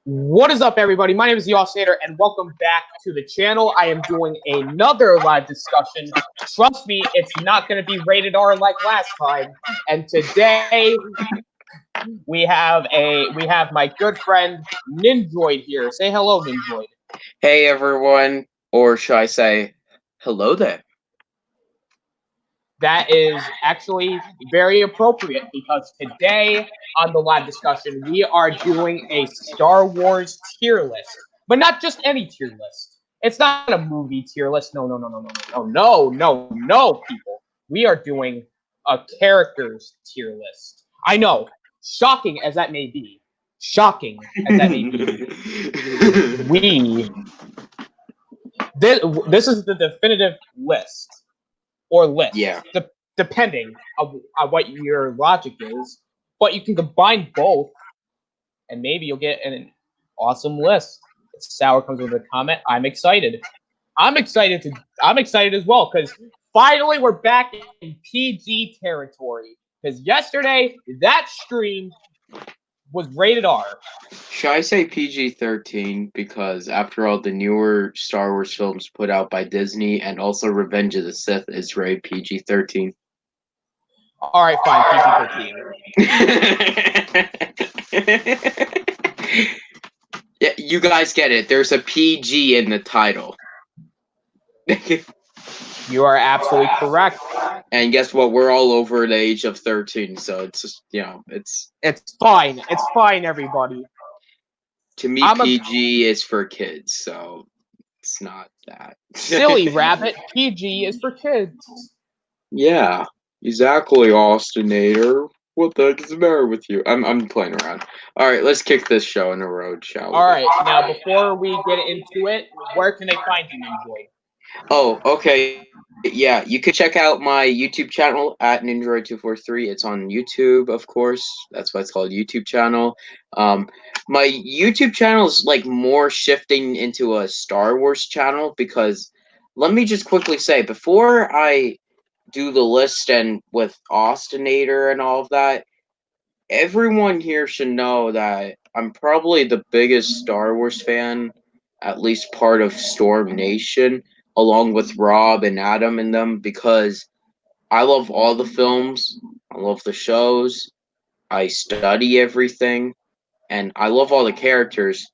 What is up, everybody? My name is the Oscillator, and welcome back to the channel. I am doing another live discussion. Trust me, it's not going to be rated R like last time. And today we have my good friend Nindroid here. Say hello, Nindroid. Hey everyone, or should I say, hello there? That is actually very appropriate because today on the live discussion we are doing a Star Wars tier list, but not just any tier list. It's not a movie tier list. No, people. We are doing a characters tier list. I know, shocking as that may be, we this is the definitive list or Yeah. lists, depending on what your logic is. But you can combine both, and maybe you'll get an awesome list. Sour comes with a comment. I'm excited. I'm excited as well because finally we're back in PG territory. Because yesterday that stream was rated R. Should I say PG-13 because after all the newer Star Wars films put out by Disney and also Revenge of the Sith is rated PG-13? All right, fine, Yeah, you guys get it. There's a PG in the title. You are absolutely correct. And guess what? We're all over the age of 13, so it's just, It's fine. It's fine, everybody. to me, PG is for kids, so it's not that. Silly rabbit. PG is for kids. Yeah, exactly, Austinator. What the heck is the matter with you? I'm playing around. All right, let's kick this show on the road, shall we? All right, now before we get into it, where can they find you, Nindroid? Oh, okay. Yeah, you could check out my YouTube channel at Nindroid243. It's on YouTube, of course. That's why it's called YouTube channel. My YouTube channel is like more shifting into a Star Wars channel because let me just quickly say before I do the list and with Austinator and all of that, everyone here should know that I'm probably the biggest Star Wars fan, at least part of Storm Nation, along with Rob and Adam and them, because I love all the films, I love the shows, I study everything, and I love all the characters.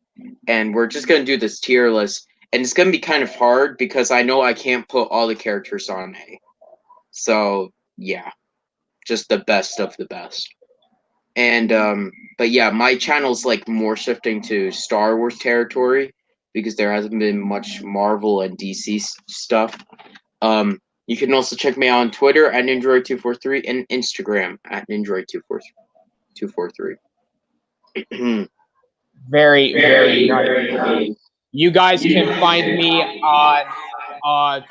And we're just gonna do this tier list, and it's gonna be kind of hard because I know I can't put all the characters on A. So yeah, just the best of the best. And but yeah, my channel's like more shifting to Star Wars territory because there hasn't been much Marvel and DC stuff. You can also check me out on Twitter at Nindroid243 and Instagram at Nindroid243. Very, very nice. You guys can find me on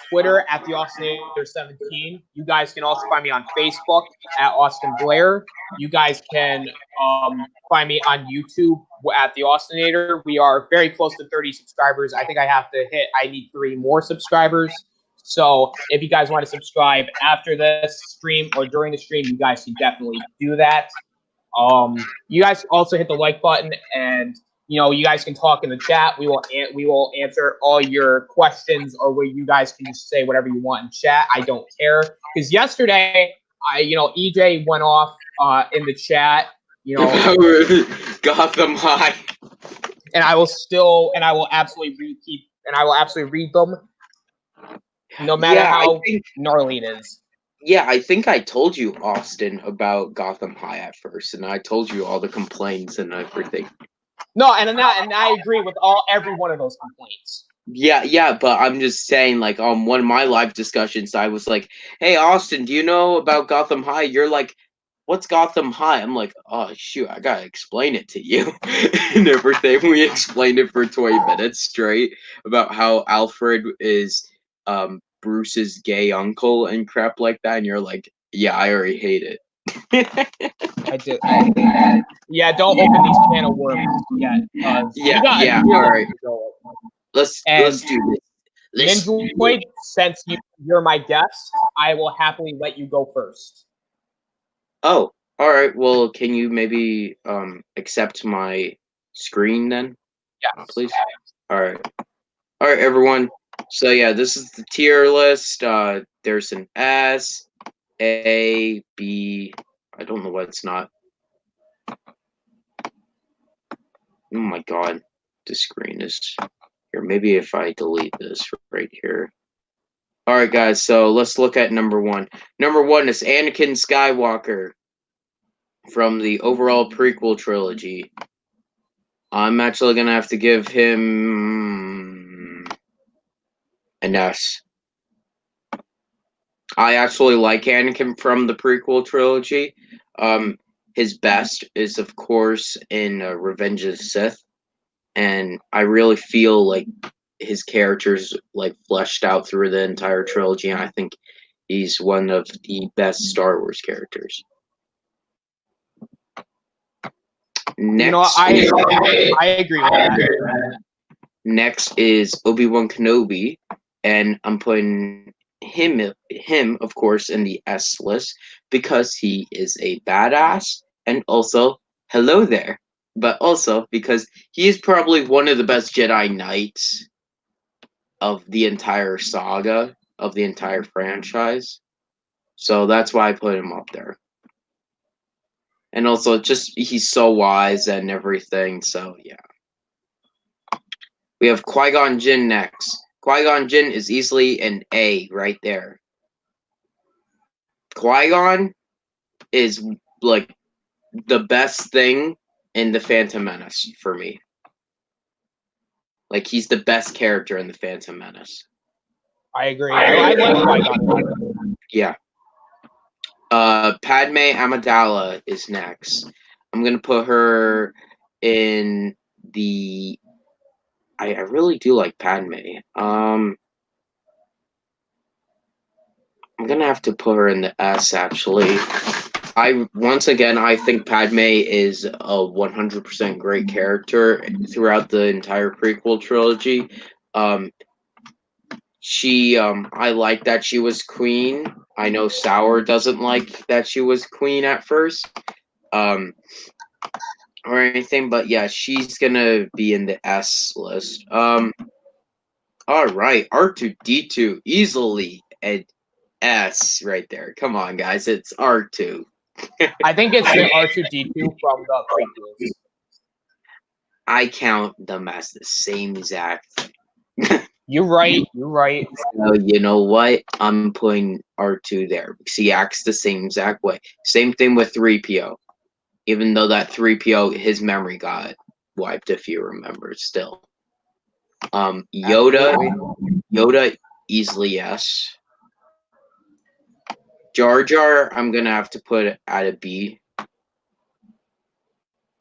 Twitter at the Austinator17. You guys can also find me on Facebook at Austin Blair. You guys can find me on YouTube at the Austinator. We are very close to 30 subscribers. I think I need 3 more subscribers. So if you guys want to subscribe after this stream or during the stream, you guys can definitely do that. You guys also hit the like button, and you guys can talk in the chat. We will answer all your questions, or where you guys can just say whatever you want in chat. I don't care, because yesterday EJ went off in the chat. Gotham High. And I will absolutely read them, no matter how gnarly it is. Yeah, I think I told you, Austin, about Gotham High at first, and I told you all the complaints and everything. No, and I agree with every one of those complaints. Yeah, but I'm just saying, like, on one of my live discussions, I was like, "Hey, Austin, do you know about Gotham High?" You're like, "What's Gotham High?" I'm like, "Oh shoot, I gotta explain it to you," and everything. We explained it for 20 minutes straight about how Alfred is Bruce's gay uncle and crap like that, and you're like, "Yeah, I already hate it." I did. Yeah, don't open these can of worms yet. Yeah. All right. Let's do this. Nindroid, since you're my guest, I will happily let you go first. Oh, all right. Well, can you maybe accept my screen then? Yes. please? All right, everyone. So yeah, this is the tier list. There's an S, A, B. I don't know what it's not. Oh my god, the screen is here. Maybe if I delete this right here. All right, guys. So let's look at number one. Number one is Anakin Skywalker from the overall prequel trilogy. I'm actually gonna have to give him an S. I actually like Anakin from the prequel trilogy. His best is, of course, in Revenge of the Sith, and I really feel like his character's like fleshed out through the entire trilogy, and I think he's one of the best Star Wars characters. Next, I agree with that. Next is Obi-Wan Kenobi, and I'm putting him, of course, in the S list because he is a badass, and also, hello there, but also because he is probably one of the best Jedi Knights of the entire saga, of the entire franchise. So that's why I put him up there. And also, just he's so wise and everything, so yeah. We have Qui-Gon Jinn next. Qui-Gon Jinn is easily an A right there. Qui-Gon is like the best thing in the Phantom Menace for me. Like he's the best character in the Phantom Menace. I agree. I like Qui-Gon. Yeah. Padme Amidala is next. I'm gonna put her in the. I really do like Padme. I'm gonna have to put her in the S actually. Once again I think Padme is a 100% great character throughout the entire prequel trilogy. I like that she was queen. I know Sour doesn't like that she was queen at first. Or anything, but yeah, she's gonna be in the S list. All right, R2D2 easily an S right there. Come on, guys, it's R2. I think it's the R2D2 from the prequels. I count them as the same exact thing. You're right. So you know what? I'm putting R2 there because he acts the same exact way. Same thing with 3PO. Even though that 3PO, his memory got wiped, if you remember, still. Yoda, easily yes. Jar Jar, I'm gonna have to put at a B.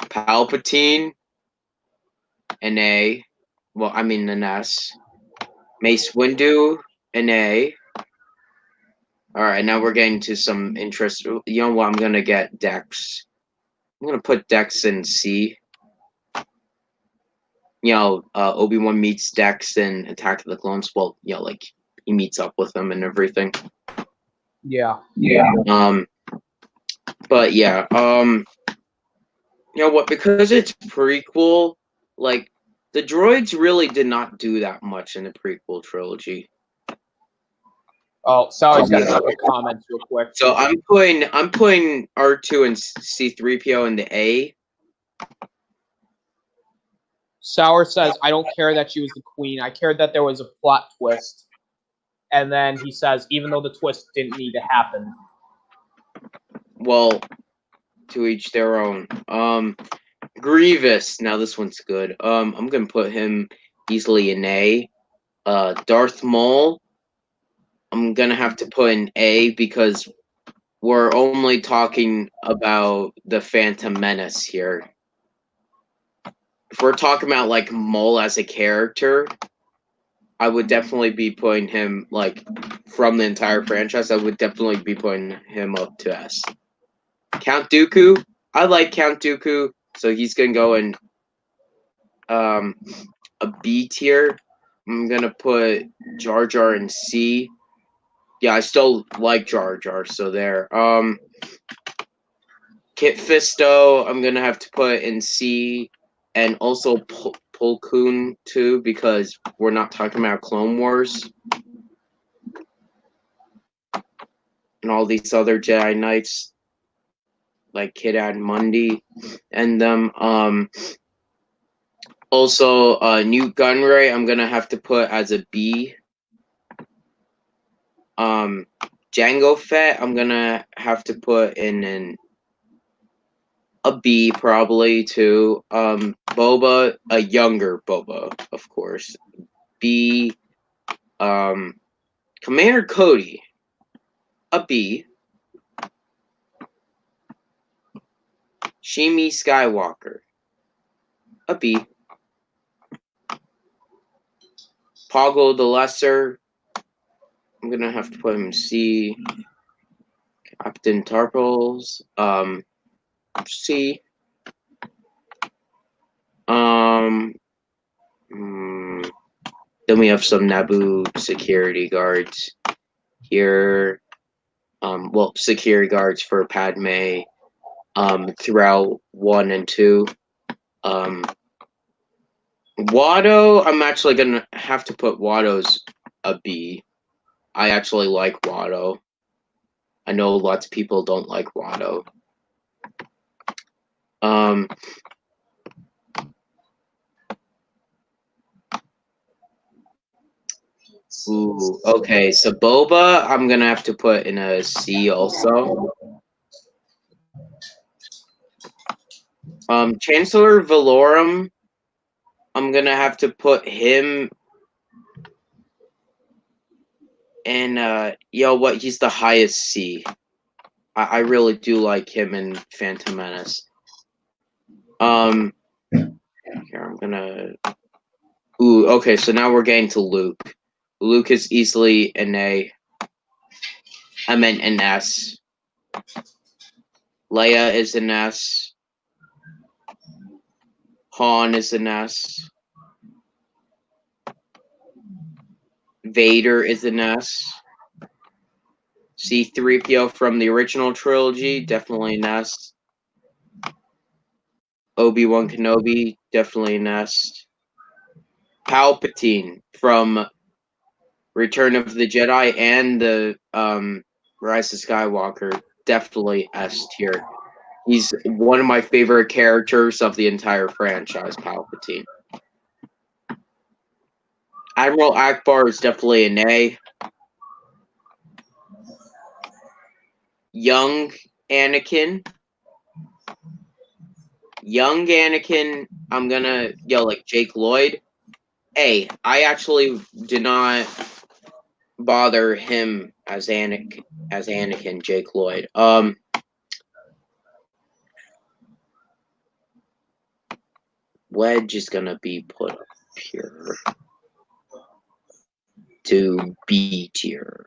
Palpatine, an A. Well, I mean an S. Mace Windu, an A. All right, now we're getting to some interest. You know what? I'm gonna get Dex. I'm gonna put Dex in C. Obi-Wan meets Dex in Attack of the Clones. Well, like he meets up with them and everything. Yeah. But yeah, you know what? Because it's prequel, like the droids really did not do that much in the prequel trilogy. Oh, sorry, got a couple comments real quick. So I'm putting R2 and C3PO in the A. Sour says, I don't care that she was the queen. I cared that there was a plot twist. And then he says, even though the twist didn't need to happen. Well, to each their own. Grievous. Now this one's good. I'm gonna put him easily in A. Darth Maul. I'm gonna have to put in A because we're only talking about the Phantom Menace here. If we're talking about like Maul as a character, I would definitely be putting him like from the entire franchise. I would definitely be putting him up to S. Count Dooku. I like Count Dooku, so he's gonna go in a B tier. I'm gonna put Jar Jar in C. Yeah, I still like Jar Jar, so there. Kit Fisto, I'm gonna have to put in C, and also Plo Koon too, because we're not talking about Clone Wars and all these other Jedi Knights like Kid Mundi and them. Also, Newt Gunray, I'm gonna have to put as a B. Jango Fett, I'm gonna have to put in a B probably too. Boba, a younger Boba, of course. B. Commander Cody, a B. Shmi Skywalker, a B. Poggle the Lesser, I'm gonna have to put him C. Captain Tarples, C. Then we have some Naboo security guards here. Well, security guards for Padme. Throughout 1 and 2. Watto, I'm actually gonna have to put Watto's a B. I actually like Watto. I know lots of people don't like Watto. Ooh, okay, so Boba, I'm gonna have to put in a C also. Chancellor Valorum, I'm gonna have to put him in, he's the highest C. I really do like him in Phantom Menace. Here, I'm gonna... Ooh, okay, so now we're getting to Luke. Luke is easily an A. I meant an S. Leia is an S. Han is an S. Vader is an S. C-3PO from the original trilogy, definitely an S. Obi-Wan Kenobi, definitely an S. Palpatine from Return of the Jedi and the Rise of Skywalker, definitely S tier. He's one of my favorite characters of the entire franchise, Palpatine. Admiral Akbar is definitely an A. Young Anakin, I'm gonna yell like Jake Lloyd. A. I actually did not bother him as Anakin, Jake Lloyd. Wedge is gonna be put up here to B tier.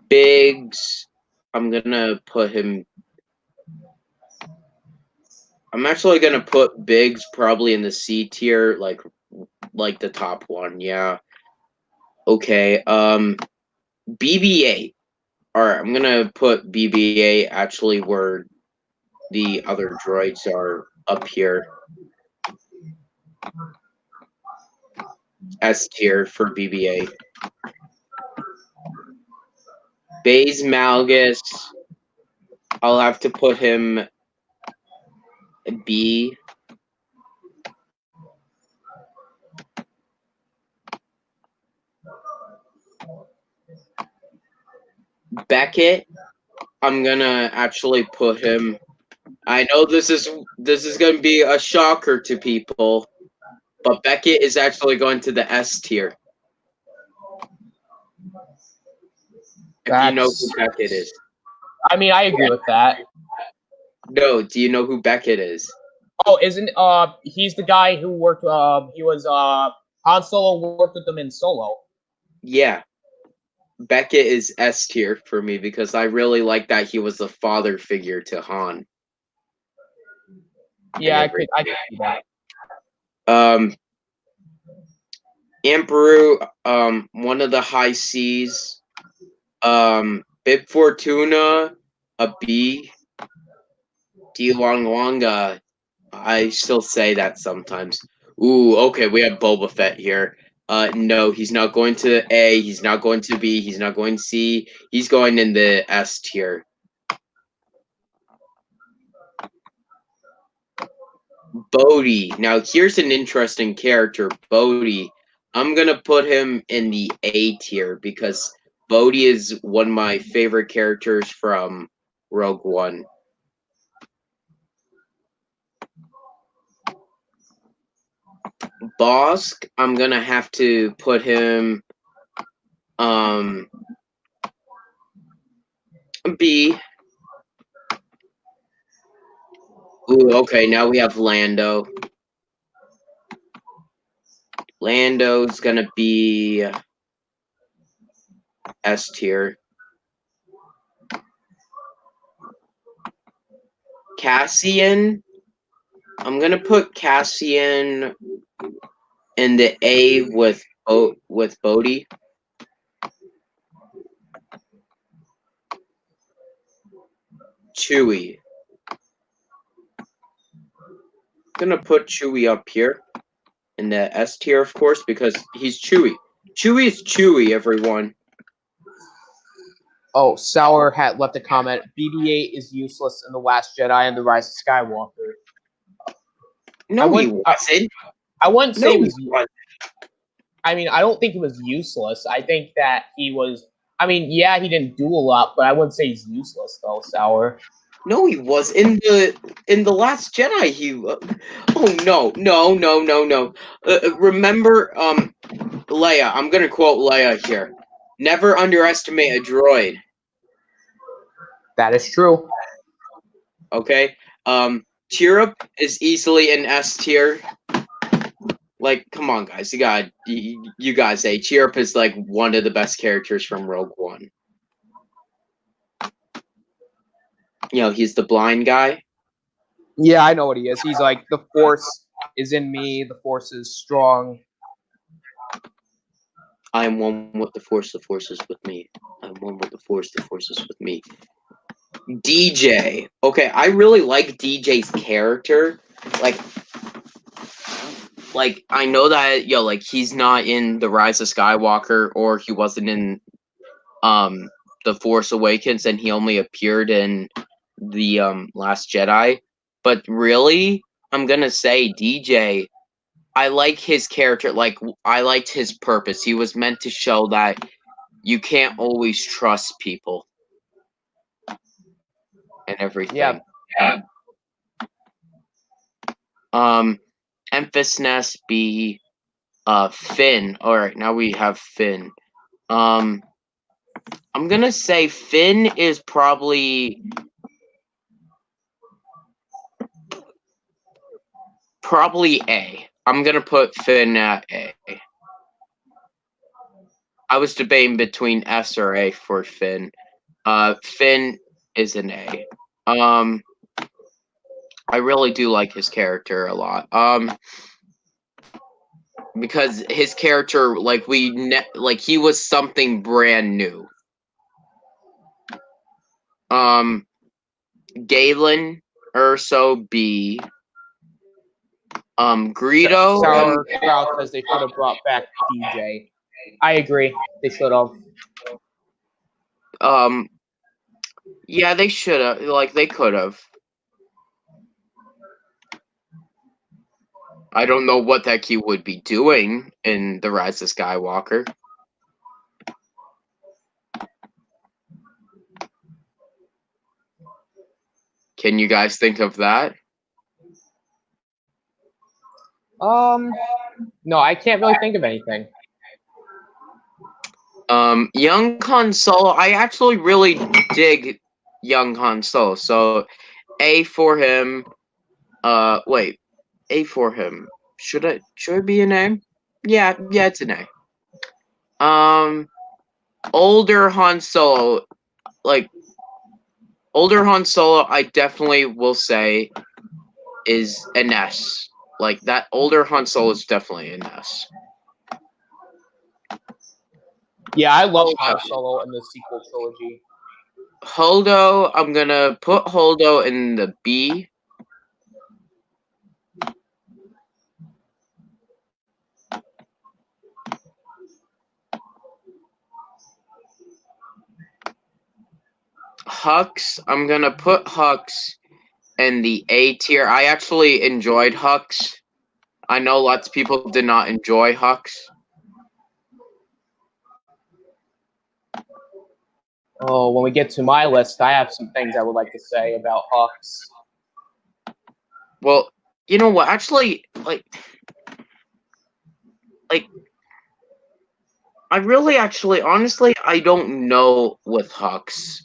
Biggs, I'm gonna put him. I'm actually gonna put Biggs probably in the C tier, like the top one. Yeah. Okay. BB-8. All right, I'm gonna put BB-8 actually where the other droids are up here. S tier for BB-8. Baze Malgus, I'll have to put him B. Beckett, I'm gonna actually put him. I know this is gonna be a shocker to people, but Beckett is actually going to the S tier. If you know who Beckett is. I mean, I agree with that. No, do you know who Beckett is? Oh, isn't he's the guy who worked he was Han Solo worked with them in Solo. Yeah. Beckett is S tier for me because I really like that he was a father figure to Han. Yeah, I could see that. Emperor, one of the high C's. Bib Fortuna, a B. Di Long Longa, I still say that sometimes. Ooh, okay, we have Boba Fett here. No, he's not going to A, he's not going to B, he's not going to C, he's going in the S tier. Bodhi. Now, here's an interesting character, Bodhi. I'm gonna put him in the A tier because Bodhi is one of my favorite characters from Rogue One. Bosk, I'm gonna have to put him B. Ooh, okay, now we have Lando. Lando's gonna be S tier. Cassian, I'm gonna put Cassian in the A with Bodhi. Chewie. Gonna put Chewie up here in the S tier, of course, because he's Chewie. Chewie is Chewie, everyone. Oh, Sour had left a comment. BB-8 is useless in The Last Jedi and The Rise of Skywalker. No, he wasn't. I wouldn't say No, it was. he wasn't. I mean, I don't think it was useless. I think that he was. I mean, yeah, he didn't do a lot, but I wouldn't say he's useless though. Sour. No, he was in the Last Jedi. Oh no. Remember, Leia. I'm gonna quote Leia here. Never underestimate a droid. That is true. Okay. Chirrup is easily an S tier. Like, come on, guys. You guys say Chirrup is like one of the best characters from Rogue One. You know, he's the blind guy. Yeah, I know what he is. He's like, the Force is in me. The Force is strong. I am one with the Force is with me. I am one with the Force is with me. DJ. Okay, I really like DJ's character. Like I know that like he's not in The Rise of Skywalker or he wasn't in The Force Awakens and he only appeared in the Last Jedi. But really, I'm gonna say DJ, I like his character, like I liked his purpose. He was meant to show that you can't always trust people and everything. Yeah. Emphasis Nest be Finn. Alright, now we have Finn. I'm gonna say Finn is probably A. I'm gonna put Finn at A. I was debating between S or A for Finn. Finn is an A. I really do like his character a lot. Because his character, like he was something brand new. Galen Urso B. Greedo. Sour Krause says they should have brought back DJ. I agree. They should have. Yeah, they should have. Like, they could have. I don't know what that he would be doing in The Rise of Skywalker. Can you guys think of that? No, I can't really think of anything. Young Han Solo. I actually really dig young Han Solo. So, A for him. Wait, A for him. Should it be an A? Yeah, it's an A. Older Han Solo, like older Han Solo, I definitely will say is an S. Like that older Han Solo is definitely an S. Yeah, I love Han Solo in the sequel trilogy. Holdo, I'm gonna put Holdo in the B. Hux, I'm gonna put Hux in the A tier. I actually enjoyed Hux. I know lots of people did not enjoy Hux. Oh, when we get to my list, I have some things I would like to say about Hux. Well, you know what? Actually, I really actually, honestly, I don't know with Hux.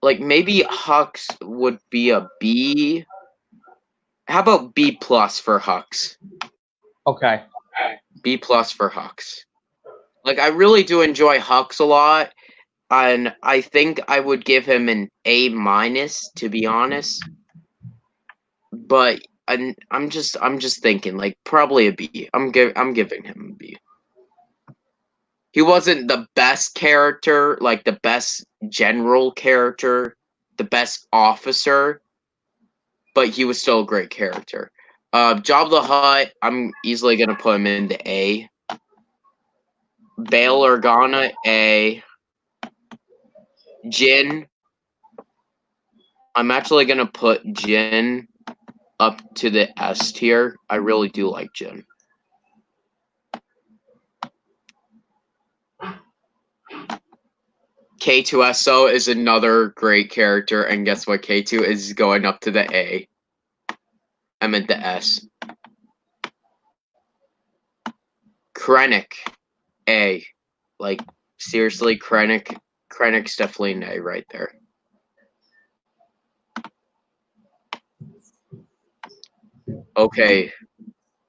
Like, maybe Hux would be a B. How about B plus for Hux? Okay. B plus for Hux. Like, I really do enjoy Hux a lot, and I think I would give him an A minus, to be honest. But I'm just thinking, like, probably a B. I'm giving him a B. He wasn't the best character, like the best general character, the best officer, but he was still a great character. Jabba the Hutt, I'm easily gonna put him in the A. Bail Organa, A. Jin, I'm actually gonna put Jin up to the S tier. I really do like Jin. K2SO is another great character, and guess what? K2 is going up to the A. I meant the S. Krennic, A. Like, seriously, Krennic's definitely an A right there. Okay,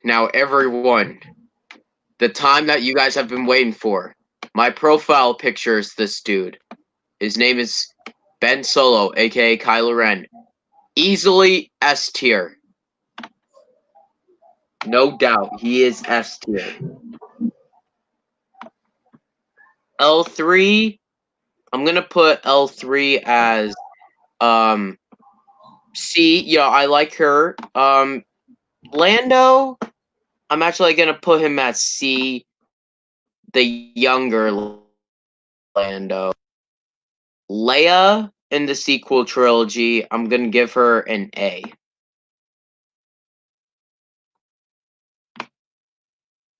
now everyone, the time that you guys have been waiting for. My profile picture is this dude. His name is Ben Solo, aka Kylo Ren. Easily S tier. No doubt, he is S tier. L3, I'm gonna put L3 as C. Yeah, I like her. Lando, I'm actually gonna put him at C, the younger Lando. Leia in the sequel trilogy, I'm gonna give her an A.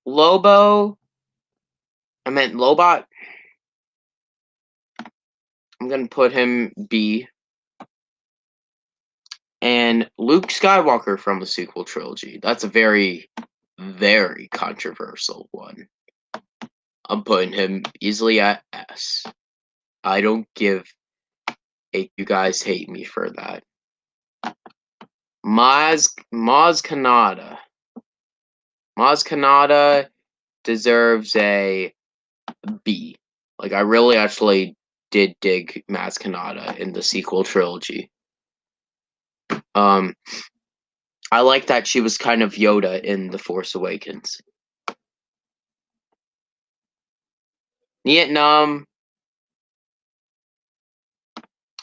Lobo, I meant Lobot. I'm gonna put him B. And Luke Skywalker from the sequel trilogy. That's a very, very controversial one. I'm putting him easily at S. I don't give a you guys hate me for that. Maz Kanata. Maz Kanata deserves a B. Like, I really actually did dig Maz Kanata in the sequel trilogy. I like that she was kind of Yoda in The Force Awakens. Vietnam,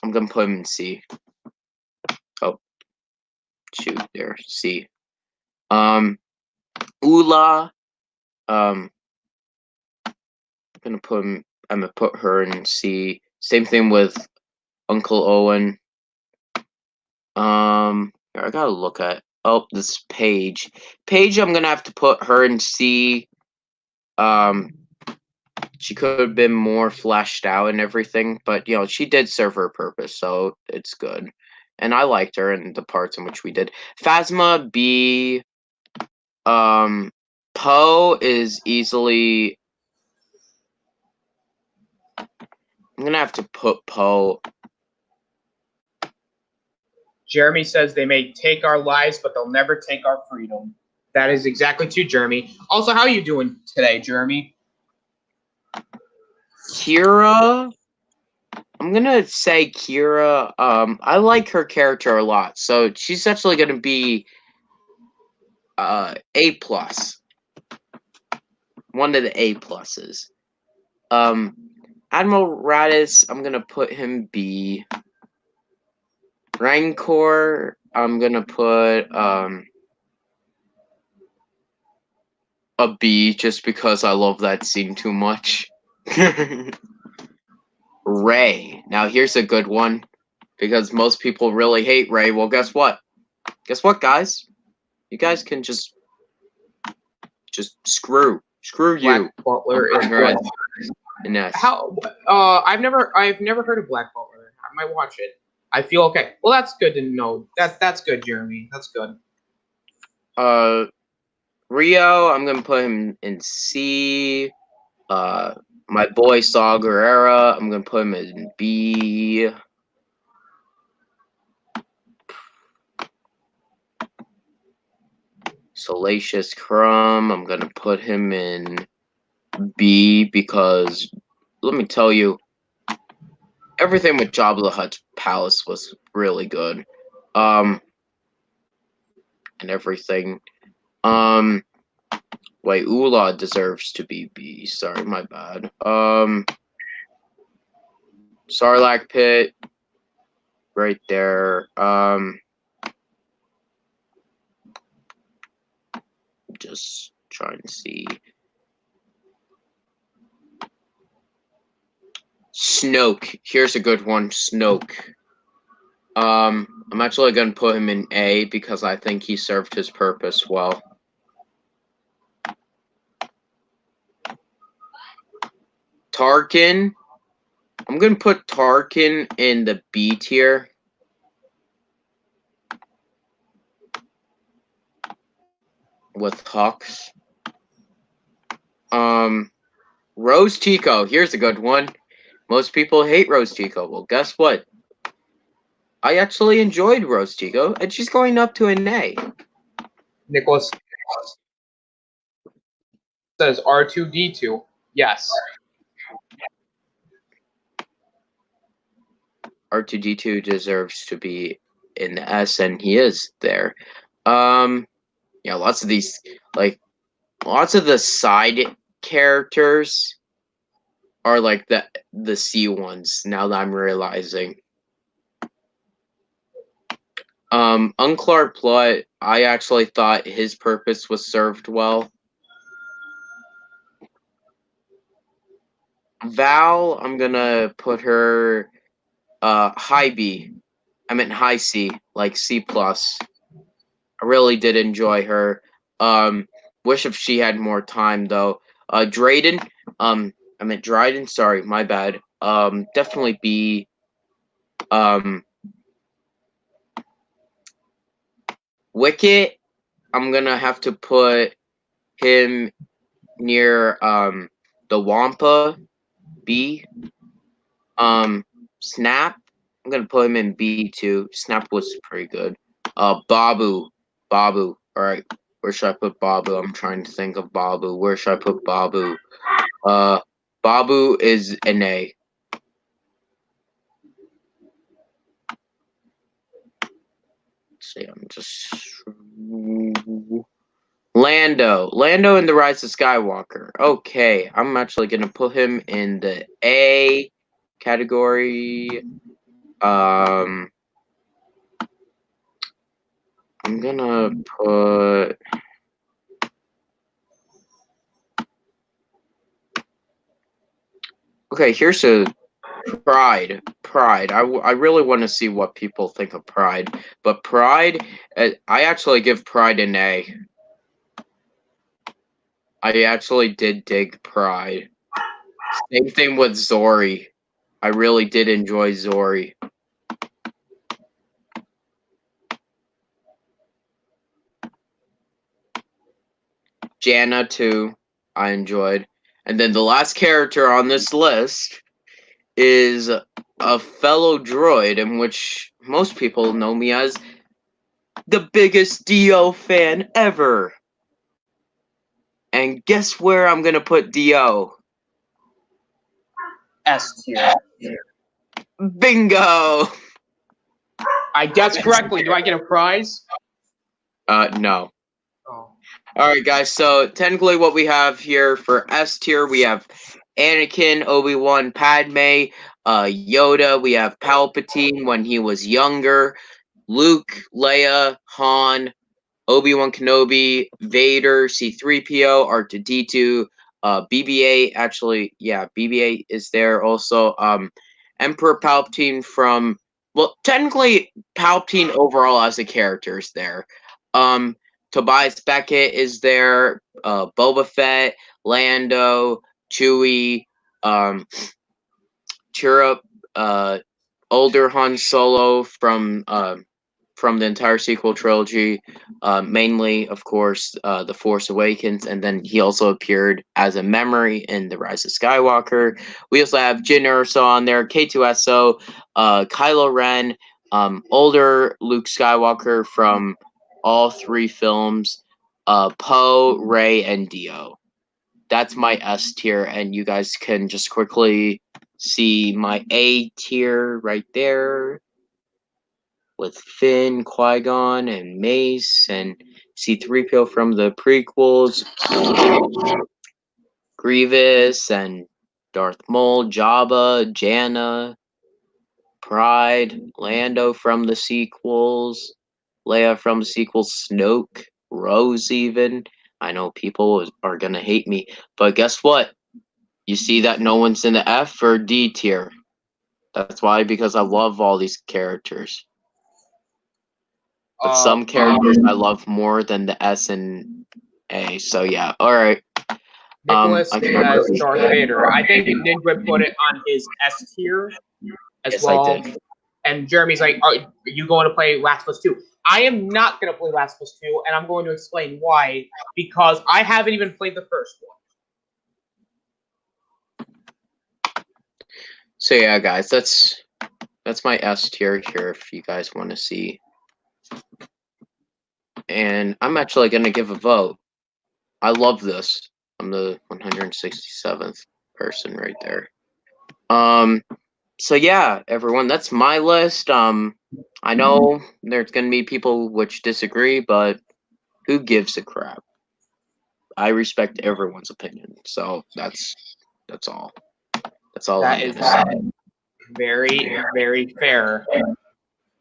I'm gonna put him in C. Oh, shoot, there, C. Ula, I'm gonna put her in C. Same thing with Uncle Owen. I gotta look at. Oh, this Paige. Paige, I'm gonna have to put her in C. She could have been more fleshed out and everything, but you know, she did serve her purpose, so it's good. And I liked her in the parts in which we did. Phasma B. Poe is easily. I'm gonna have to put Poe. Jeremy says they may take our lives, but they'll never take our freedom. That is exactly true, Jeremy. Also, how are you doing today, Jeremy? Kira. I'm gonna say Kira. I like her character a lot, so she's actually gonna be A plus. One of the A pluses. Admiral Radis, I'm gonna put him B. Rancor, I'm gonna put a B just because I love that scene too much. Ray. Now here's a good one, because most people really hate Ray. Well, guess what? Guess what, guys? You guys can just screw Black you. Butler is Congrats. good. Ines. How? I've never heard of Black Butler. I might watch it. I feel okay. Well, that's good to know. That's good, Jeremy. That's good. Rio, I'm gonna put him in C. My boy Saw Gerrera, I'm gonna put him in B. Salacious Crumb, I'm gonna put him in B, because let me tell you, everything with Jabba the Hutt's palace was really good. And everything. Wait, Ula deserves to be B. Sorry, my bad. Sarlacc Pit, right there. Just trying to see. Snoke. Here's a good one. Snoke. I'm actually gonna put him in A, because I think he served his purpose well. Tarkin. I'm gonna put Tarkin in the B tier. With Hux. Rose Tico. Here's a good one. Most people hate Rose Tico. Well, guess what? I actually enjoyed Rose Tico, and she's going up to an A. Nicholas says R2D2. Yes. R2D2 deserves to be in the S, and he is there. Yeah, lots of these, like, lots of the side characters are like the C ones, now that I'm realizing. Unclar Plot, I actually thought his purpose was served well. Val, I'm gonna put her high B. I meant high C, like C+. I really did enjoy her. Wish if she had more time though. Drayden, I meant Dryden, sorry, my bad. Definitely B. Wicket, I'm gonna have to put him near the Wampa, B. Snap, I'm gonna put him in B too. Snap was pretty good. Babu. Alright, where should I put Babu? I'm trying to think of Babu. Where should I put Babu? Babu is an A. Let's see, I'm just Lando in The Rise of Skywalker. Okay, I'm actually gonna put him in the A category. I'm gonna put okay, here's a Pride. I really want to see what people think of Pride. But Pride, I actually give Pride an A. I actually did dig Pride. Same thing with Zori. I really did enjoy Zori. Janna, too, I enjoyed. And then the last character on this list is a fellow droid, in which most people know me as the biggest Dio fan ever. And guess where I'm gonna put Dio? S tier. Bingo! I guessed correctly. Do I get a prize? No. Oh. Alright, guys, so technically what we have here for S tier, we have Anakin, Obi-Wan, Padme, Yoda, we have Palpatine when he was younger, Luke, Leia, Han, Obi-Wan Kenobi, Vader, C-3PO, R2-D2, BB-8, actually, yeah, BB-8 is there also, Emperor Palpatine from, well, technically Palpatine overall as a character is there. Tobias Beckett is there. Boba Fett, Lando, Chewie, Chirrup, older Han Solo from the entire sequel trilogy, mainly, of course, The Force Awakens, and then he also appeared as a memory in The Rise of Skywalker. We also have Jyn Erso on there, K2SO, Kylo Ren, older Luke Skywalker from all three films, Poe, Rey, and Dio. That's my S tier, and you guys can just quickly see my A tier right there with Finn, Qui-Gon, and Mace, and C-3PO from the prequels, Grievous, and Darth Maul, Jabba, Janna, Pride, Lando from the sequels, Leia from the sequels, Snoke, Rose even. I know people are gonna hate me, but guess what? You see that no one's in the F or D tier. That's why, because I love all these characters. But some characters I love more than the S and A. So yeah, all right. Nicholas as Darth Vader. I think Nindroid put it on his S tier as Yes, well. I did. And Jeremy's like, "Are you going to play Last of Us 2?" I am not going to play Last of Us 2, and I'm going to explain why. Because I haven't even played the first one. So yeah, guys, that's my S tier here if you guys want to see. And I'm actually going to give a vote. I love this. I'm the 167th person right there. So yeah, everyone, that's my list. I know there's going to be people which disagree, but who gives a crap? I respect everyone's opinion. So that's all. That's all That I'm is going to say. very, very fair.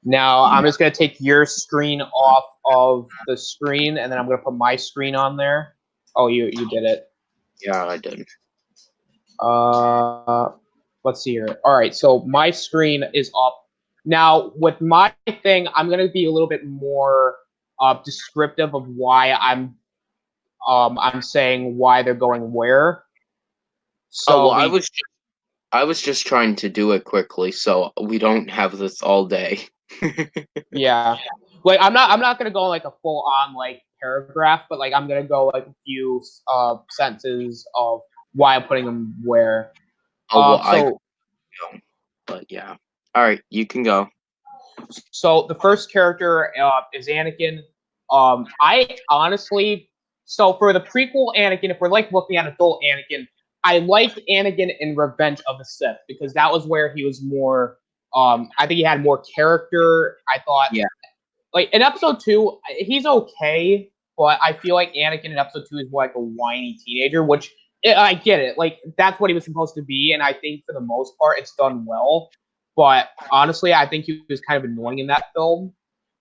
Now, I'm just going to take your screen off of the screen, and then I'm going to put my screen on there. Oh, you did it. Yeah, I did. Let's see here. All right, so my screen is up. Now, with my thing, I'm going to be a little bit more descriptive of why I'm saying why they're going where. So I was just trying to do it quickly so we don't have this all day. Yeah. Like I'm not gonna go like a full on like paragraph, but like I'm gonna go like a few sentences of why I'm putting them where. But yeah. All right, you can go. So the first character is Anakin. I honestly, so for the prequel Anakin, if we're like looking at adult Anakin, I liked Anakin in Revenge of the Sith because that was where he was more. I think he had more character. I thought, yeah, like in episode 2, he's okay, but I feel like Anakin in episode 2 is more like a whiny teenager, which I get it. Like that's what he was supposed to be, and I think for the most part it's done well. But honestly, I think he was kind of annoying in that film.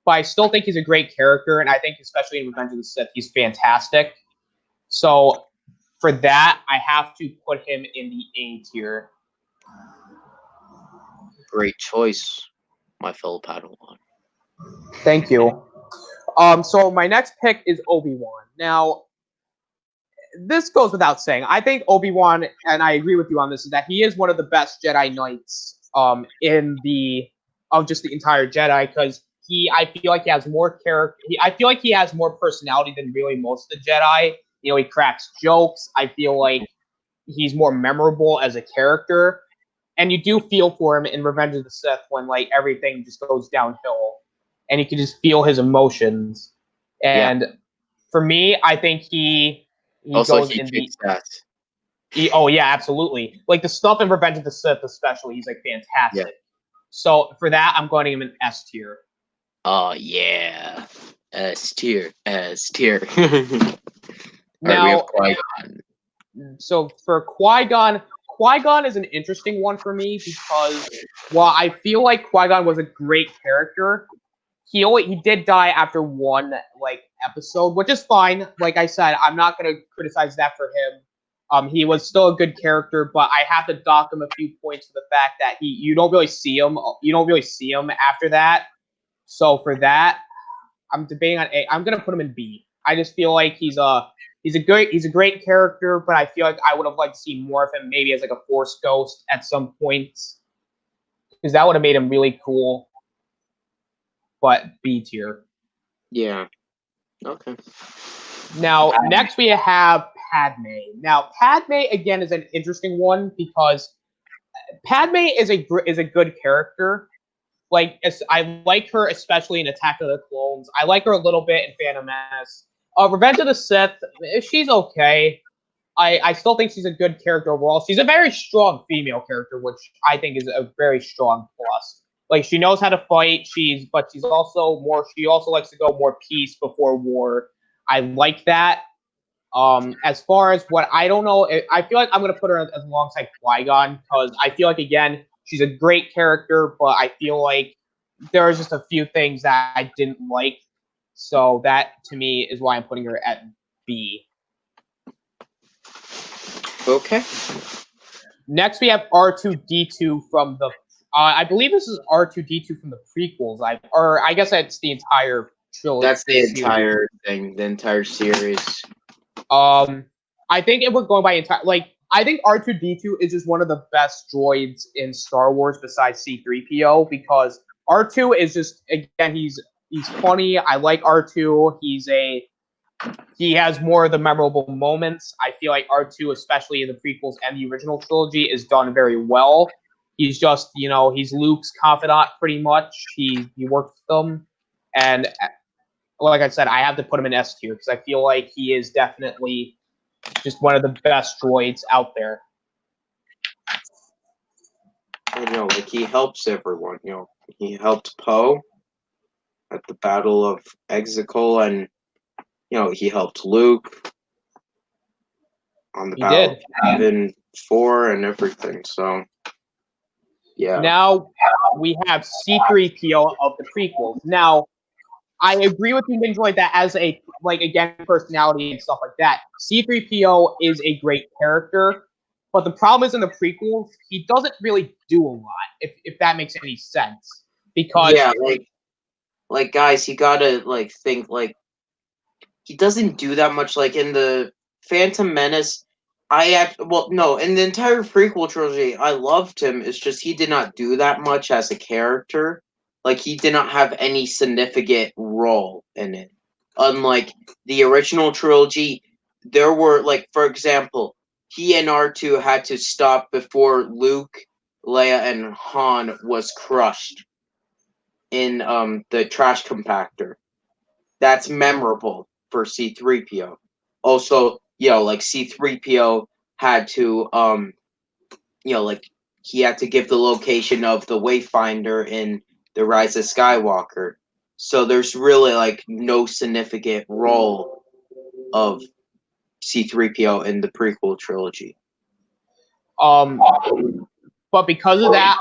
But I still think he's a great character, and I think especially in Revenge of the Sith, he's fantastic. So for that, I have to put him in the A tier. great choice, my fellow Padawan. Thank you. So my next pick is Obi-Wan. Now, this goes without saying. I think Obi-Wan, and I agree with you on this, is that he is one of the best Jedi Knights in the of just the entire Jedi because I feel like he has more character. I feel like he has more personality than really most of the Jedi. You know, he cracks jokes. I feel like he's more memorable as a character, and you do feel for him in Revenge of the Sith when like everything just goes downhill, and you can just feel his emotions. And for me, I think he also goes he in kicks ass. Oh yeah, absolutely. Like the stuff in Revenge of the Sith, especially, he's like fantastic. Yeah. So for that, I'm going to give him an S tier. Oh yeah, S tier, S tier. Now, right, we have Qui-Gon. So for Qui-Gon is an interesting one for me because while I feel like Qui-Gon was a great character, he did die after one like episode, which is fine. Like I said, I'm not gonna criticize that for him. He was still a good character, but I have to dock him a few points for the fact that you don't really see him. You don't really see him after that. So for that, I'm debating on A. I'm gonna put him in B. I just feel like he's a great character, but I feel like I would have liked to see more of him, maybe as like a Force Ghost at some points, because that would have made him really cool. But B tier. Yeah. Okay. Now, next we have Padme. Now, Padme again is an interesting one because Padme is a good character. Like I like her especially in Attack of the Clones. I like her a little bit in Phantom Menace. Revenge of the Sith, she's okay. I still think she's a good character overall. She's a very strong female character, which I think is a very strong plus. Like she knows how to fight. But she's also more. She also likes to go more peace before war. I like that. As far as what I don't know, I feel like I'm gonna put her as alongside Qui-Gon because I feel like again she's a great character, but I feel like there are just a few things that I didn't like. So that to me is why I'm putting her at B. Okay. Next we have R2D2 from the. I believe this is R2D2 from the prequels. I guess that's the entire trilogy. That's the entire thing, the entire series. I think if we're going by entire, I think R2D2 is just one of the best droids in Star Wars besides C3PO because R2 is just again he's funny. I like R2. He has more of the memorable moments. I feel like R2, especially in the prequels and the original trilogy, is done very well. He's just he's Luke's confidant pretty much. He works with them, and like I said, I have to put him in S tier because I feel like he is definitely just one of the best droids out there. Like he helps everyone. He helped Poe at the Battle of Exegol, and he helped Luke on the Battle of Yavin 4 and everything. So yeah. Now we have C3PO of the prequels. Now I agree with you, Nindroid, that as a again personality and stuff like that, C3PO is a great character. But the problem is in the prequels, he doesn't really do a lot, if that makes any sense. Because like guys, you gotta think he doesn't do that much. Like in the Phantom Menace, no, in the entire prequel trilogy, I loved him. It's just he did not do that much as a character. Like he did not have any significant role in it. Unlike the original trilogy, there were for example, he and R2 had to stop before Luke, Leia, and Han was crushed in the trash compactor. That's memorable for C3PO. Also, C3PO had to he had to give the location of the Wayfinder in The Rise of Skywalker. So there's really no significant role of C3PO in the prequel trilogy. But because of that,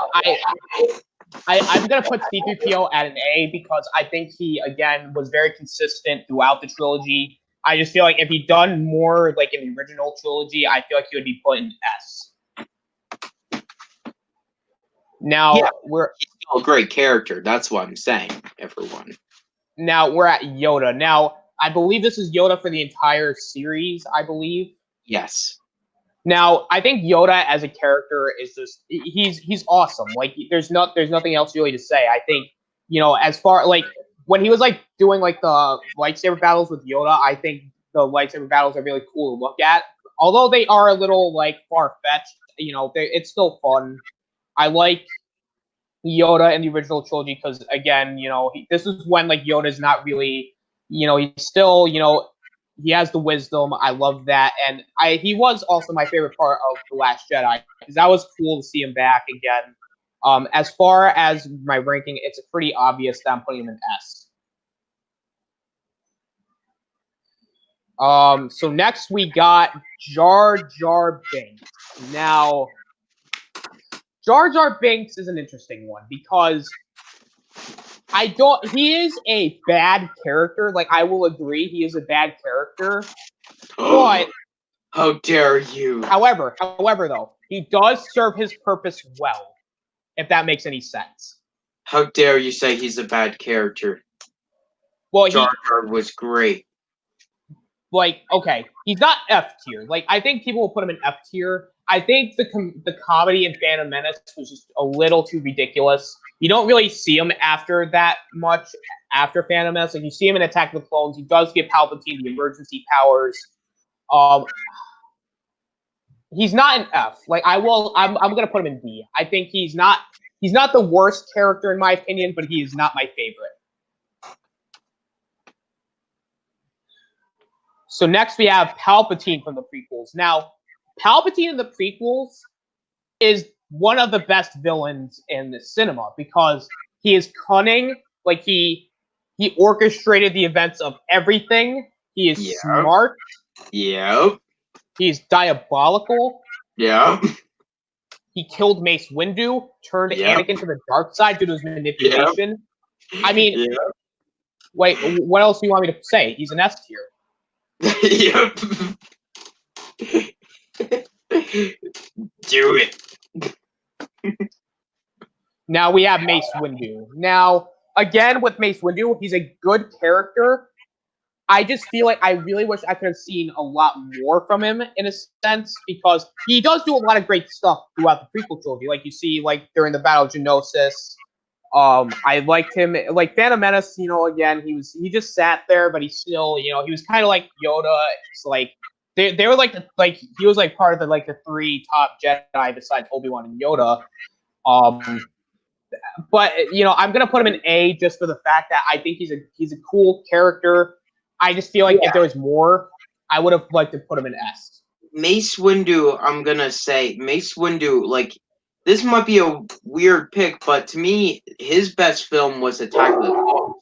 I'm gonna put C3PO at an A because I think he again was very consistent throughout the trilogy. I just feel like if he'd done more in the original trilogy, I feel like he would be put in S. Now he's still a great character. That's what I'm saying, everyone. Now we're at Yoda. Now I believe this is Yoda for the entire series. I believe. Yes. Now I think Yoda as a character is just he's awesome. There's nothing else really to say. I think as far when he was doing the lightsaber battles with Yoda, I think the lightsaber battles are really cool to look at. Although they are a little far fetched, it's still fun. I like Yoda in the original trilogy because again, this is when Yoda's not really, he's still, he has the wisdom. I love that, and he was also my favorite part of The Last Jedi because that was cool to see him back again. As far as my ranking, it's pretty obvious that I'm putting him in S. So next we got Jar Jar Binks. Now, Jar Jar Binks is an interesting one because he is a bad character. I will agree he is a bad character, but How dare you? However, though, he does serve his purpose well, if that makes any sense. How dare you say he's a bad character? Well, Jar Jar was great. Like, okay, he's not F tier. Like, I think people will put him in F tier. I think the comedy in Phantom Menace was just a little too ridiculous. You don't really see him after that much after Phantom Menace. Like, you see him in Attack of the Clones. He does give Palpatine the emergency powers. He's not an F. Like, I'm gonna put him in D. I think he's not the worst character in my opinion, but he is not my favorite. So next we have Palpatine from the prequels. Now, Palpatine in the prequels is one of the best villains in the cinema because he is cunning. Like, he orchestrated the events of everything. He is smart. Yep. He's diabolical. Yep. He killed Mace Windu, turned Anakin to the dark side due to his manipulation. Yep. I mean, wait, what else do you want me to say? He's an S tier. Yep. Do it. Now we have Mace Windu. Now, again, with Mace Windu, he's a good character. I just feel like I really wish I could have seen a lot more from him in a sense because he does do a lot of great stuff throughout the prequel trilogy. Like you see, like during the Battle of Geonosis. I liked him. Like Phantom Menace, again, he just sat there, but he still, he was kind of like Yoda. It's like they were like he was like part of the three top Jedi besides Obi-Wan and Yoda. But I'm gonna put him in A just for the fact that I think he's a cool character. I just feel like if there was more, I would have liked to put him in S. Mace Windu, I'm gonna say Mace Windu. Like, this might be a weird pick, but to me, his best film was Attack of the Clones.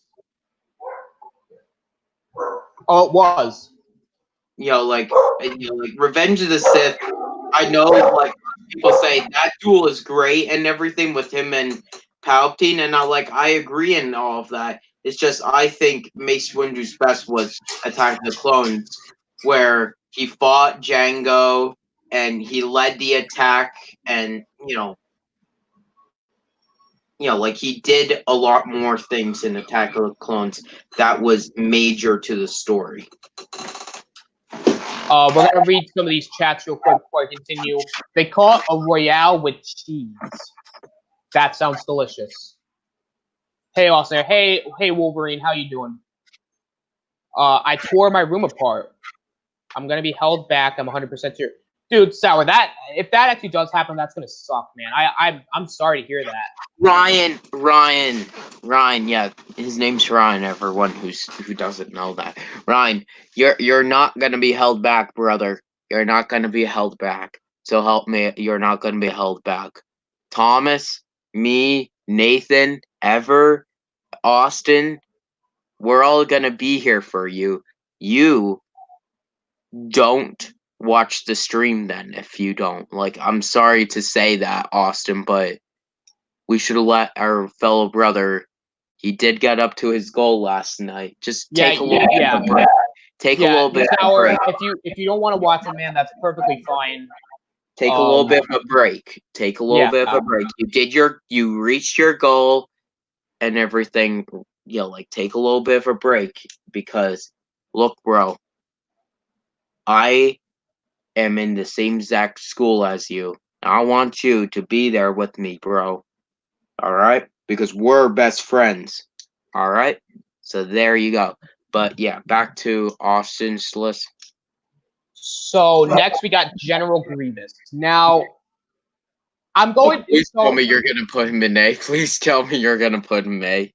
Oh, it was. Like Revenge of the Sith. I know, like people say that duel is great and everything with him and Palpatine, and I agree in all of that. It's just I think Mace Windu's best was Attack of the Clones, where he fought Jango and he led the attack, and like he did a lot more things in Attack of the Clones that was major to the story. We're gonna read some of these chats real quick before I continue. They call it a Royale with cheese. That sounds delicious. Hey, Austin. Hey, Wolverine. How you doing? I tore my room apart. I'm gonna be held back. I'm 100% sure. Dude, Sour, if that actually does happen, that's gonna suck, man. I'm sorry to hear that. Ryan. Yeah, his name's Ryan. Everyone who doesn't know that, Ryan, you're not gonna be held back, brother. You're not gonna be held back. So help me, you're not gonna be held back. Thomas, me, Nathan, Ever, Austin, we're all gonna be here for you. You don't watch the stream then if you don't. I'm sorry to say that, Austin, but we should have let our fellow brother. He did get up to his goal last night. Just take a little bit of a break. Take a little bit of a break. If you don't want to watch it, man, that's perfectly fine. Take a little bit of a break. Take a little bit of a break. You reached your goal and everything. Take a little bit of a break because look, bro, I am in the same exact school as you. I want you to be there with me, bro. All right? Because we're best friends. All right? So there you go. But yeah, back to Austin's list. So next we got General Grievous. Now, I'm going. Please tell me you're gonna put him in A. Please tell me you're gonna put him in A.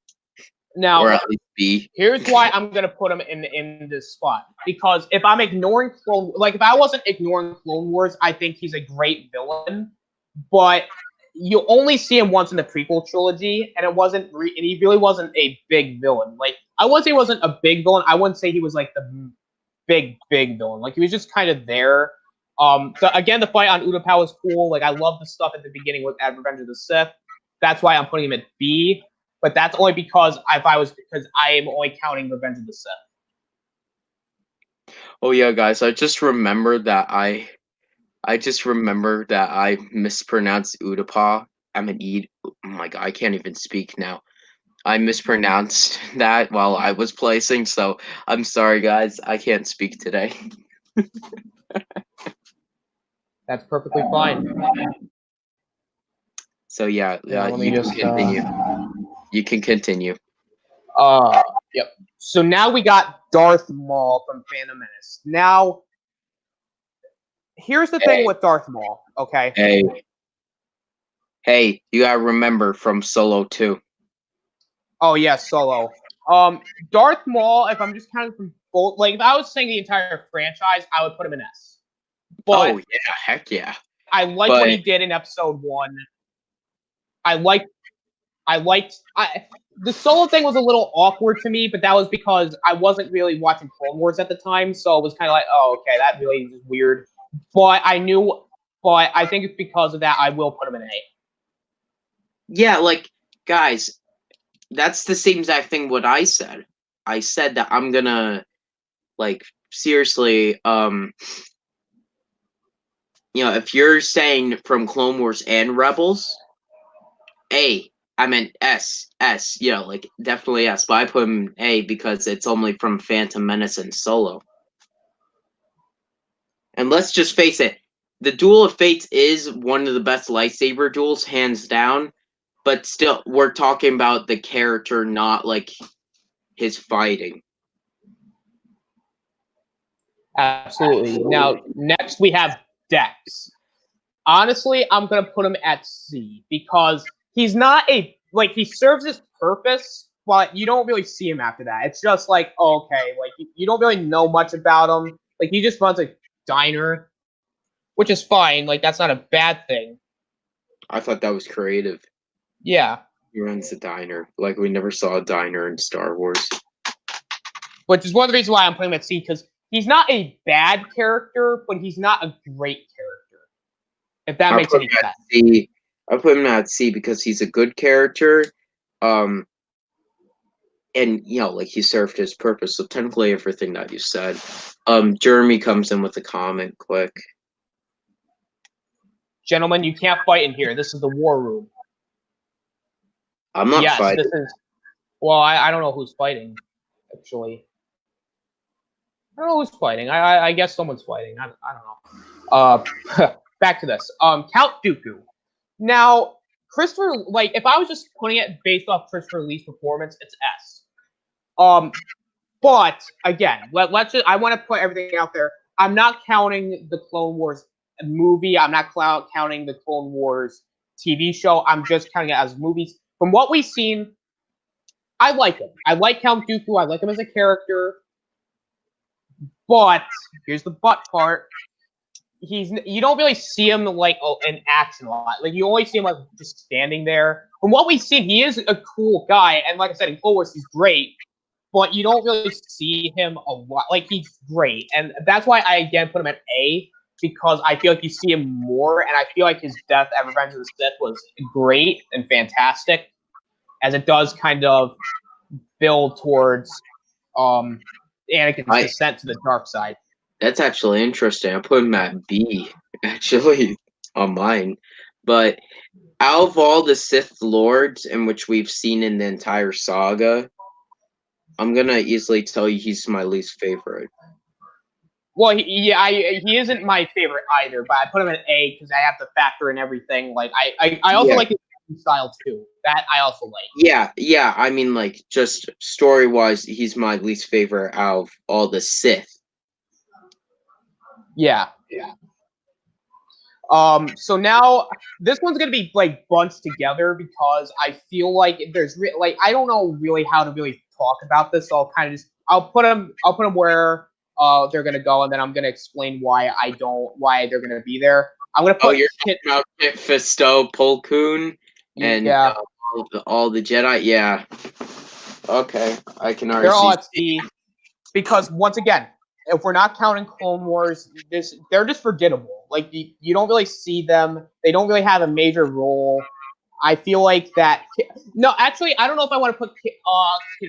Now, or at least B. Here's why I'm gonna put him in this spot. Because if I'm ignoring if I wasn't ignoring Clone Wars, I think he's a great villain. But you only see him once in the prequel trilogy, and and he really wasn't a big villain. Like, I wouldn't say he wasn't a big villain. I wouldn't say he was like the big villain. Like, he was just kind of there. Again, the fight on Utapau was cool. Like, I love the stuff at the beginning with Revenge of the Sith. That's why I'm putting him at B. But that's only because I am only counting Revenge of the Sith. Oh yeah, guys, I just remembered that I mispronounced Udapa. I'm an eat. Oh my god, I can't even speak now. I mispronounced that while I was placing, so I'm sorry, guys. I can't speak today. That's perfectly fine. So yeah, Hang on, let me you can just. continue. You can continue. Yep. So now we got Darth Maul from Phantom Menace. Now, here's the thing with Darth Maul. Okay. Hey, you gotta remember from Solo 2. Oh yeah, Solo. Darth Maul. If I'm just counting from both, like if I was saying the entire franchise, I would put him in S. But Oh yeah, heck yeah. I liked what he did in Episode 1. The Solo thing was a little awkward to me, but that was because I wasn't really watching Clone Wars at the time, so it was kind of like, oh, okay, that really is weird. But I think it's because of that I will put him in A. Yeah, like guys, that's the same exact thing what I said. I said that I'm gonna like seriously, if you're saying from Clone Wars and Rebels, A, I meant S, like definitely S, but I put him A because it's only from Phantom Menace and Solo. And let's just face it, the Duel of Fates is one of the best lightsaber duels, hands down, but still, we're talking about the character, not like his fighting. Absolutely. Now, next we have Dex. Honestly, I'm going to put him at C because he's not he serves his purpose, but you don't really see him after that. It's just like, okay, like you don't really know much about him. Like he just runs a diner, which is fine. Like that's not a bad thing. I thought that was creative. Yeah. He runs a diner. Like we never saw a diner in Star Wars. Which is one of the reasons why I'm putting him at C, because he's not a bad character, but he's not a great character. If that makes any sense. C. I put him at C because he's a good character. And like he served his purpose. So technically everything that you said. Jeremy comes in with a comment quick. Gentlemen, you can't fight in here. This is the war room. I'm not fighting. This is. Well, I don't know who's fighting, actually. I don't know who's fighting. I guess someone's fighting. I don't know. Back to this. Count Dooku. Now, Christopher, like, if I was just putting it based off Christopher Lee's performance, it's S. But again, let's just. I want to put everything out there. I'm not counting the Clone Wars movie. I'm not counting the Clone Wars TV show. I'm just counting it as movies. From what we've seen, I like him. I like Count Dooku. I like him as a character. But here's the but part. You don't really see him like in action a lot. Like you only see him like just standing there. From what we've seen, he is a cool guy, and like I said, in Clone Wars, he's great. But you don't really see him a lot. Like he's great, and that's why I again put him at A, because I feel like you see him more, and I feel like his death at Revenge of the Sith was great and fantastic, as it does kind of build towards Anakin's descent to the dark side. That's actually interesting. I put him at B, actually, on mine. But out of all the Sith Lords in which we've seen in the entire saga, I'm gonna easily tell you he's my least favorite. Well, he isn't my favorite either, but I put him at A because I have to factor in everything. Like I also like his style too. That I also like. Yeah. I mean, like just story wise, he's my least favorite out of all the Sith. Yeah. So now this one's gonna be like bunched together because I feel like there's I don't know really how to really talk about this. So I'll put them where they're gonna go, and then I'm gonna explain why they're gonna be there. I'm gonna put. You're talking about Kit Fisto, Plo Koon, and all the Jedi. Yeah. Okay, I can already. They're all at C because once again, if we're not counting Clone Wars, they're just forgettable. Like you don't really see them. They don't really have a major role. I feel like that. No, actually, I don't know if I want to put Kit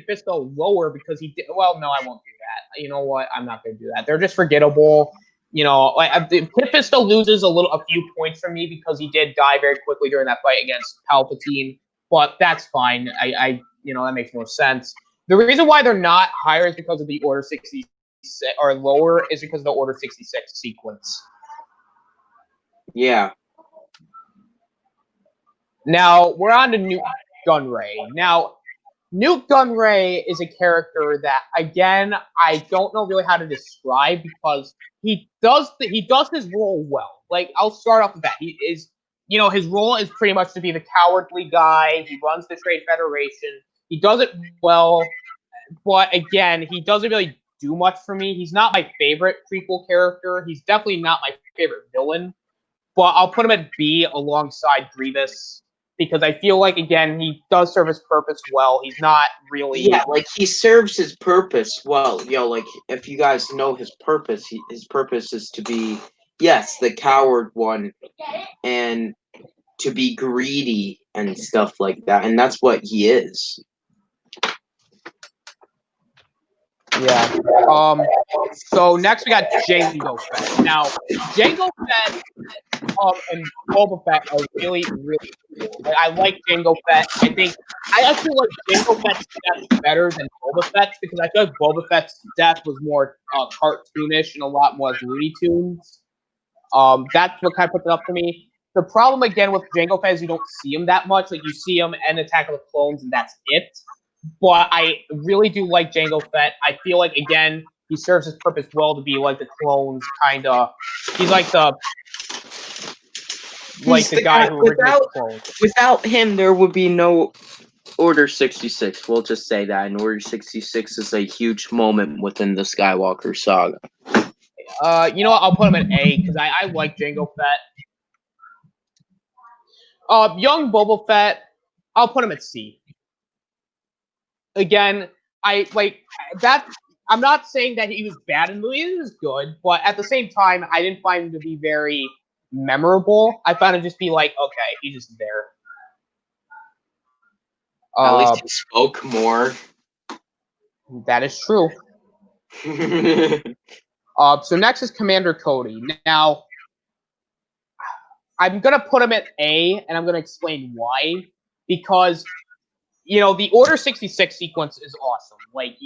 Fisto lower because he did. Well, no, I won't do that. you know what? I'm not going to do that. They're just forgettable. You know, like Pippin still loses a few points from me because he did die very quickly during that fight against Palpatine, but that's fine. That makes more sense. The reason why they're not higher is because of the Order 66, or lower is because of the Order 66 sequence. Yeah. Now we're on to Nute Gunray. Now, Nute Gunray is a character that, again, I don't know really how to describe because he does his role well. Like, I'll start off with that. His role is pretty much to be the cowardly guy. He runs the Trade Federation. He does it well, but again, he doesn't really do much for me. He's not my favorite prequel character. He's definitely not my favorite villain, but I'll put him at B alongside Grievous, because I feel like, again, he does serve his purpose well. He's not really... Yeah, like, he serves his purpose well. Like, if you guys know his purpose, his purpose is to be, yes, the coward one, and to be greedy and stuff like that, and that's what he is. Yeah. So next we got Jango Fett. Now, Jango Fett and Boba Fett are really, really cool. Like, I like Jango Fett. I actually like Jango Fett's death better than Boba Fett's, because I feel like Boba Fett's death was more cartoonish and a lot more Looney Tunes. That's what kind of puts it up for me. The problem, again, with Jango Fett is you don't see him that much. Like, you see him in Attack of the Clones, and that's it. But I really do like Jango Fett. I feel like, again, he serves his purpose well to be like the clones, kind of. He's like the guy who originates clones. Without him, there would be no Order 66. We'll just say that. And Order 66 is a huge moment within the Skywalker saga. You know what? I'll put him at A, because I like Jango Fett. Young Boba Fett, I'll put him at C. Again, I like that. I'm not saying that he was bad in the movie. He was good, but at the same time, I didn't find him to be very memorable. I found him just be like, okay, he's just there. At least he spoke more. That is true. So next is Commander Cody. Now, I'm gonna put him at A, and I'm gonna explain why. Because, the Order 66 sequence is awesome. Like,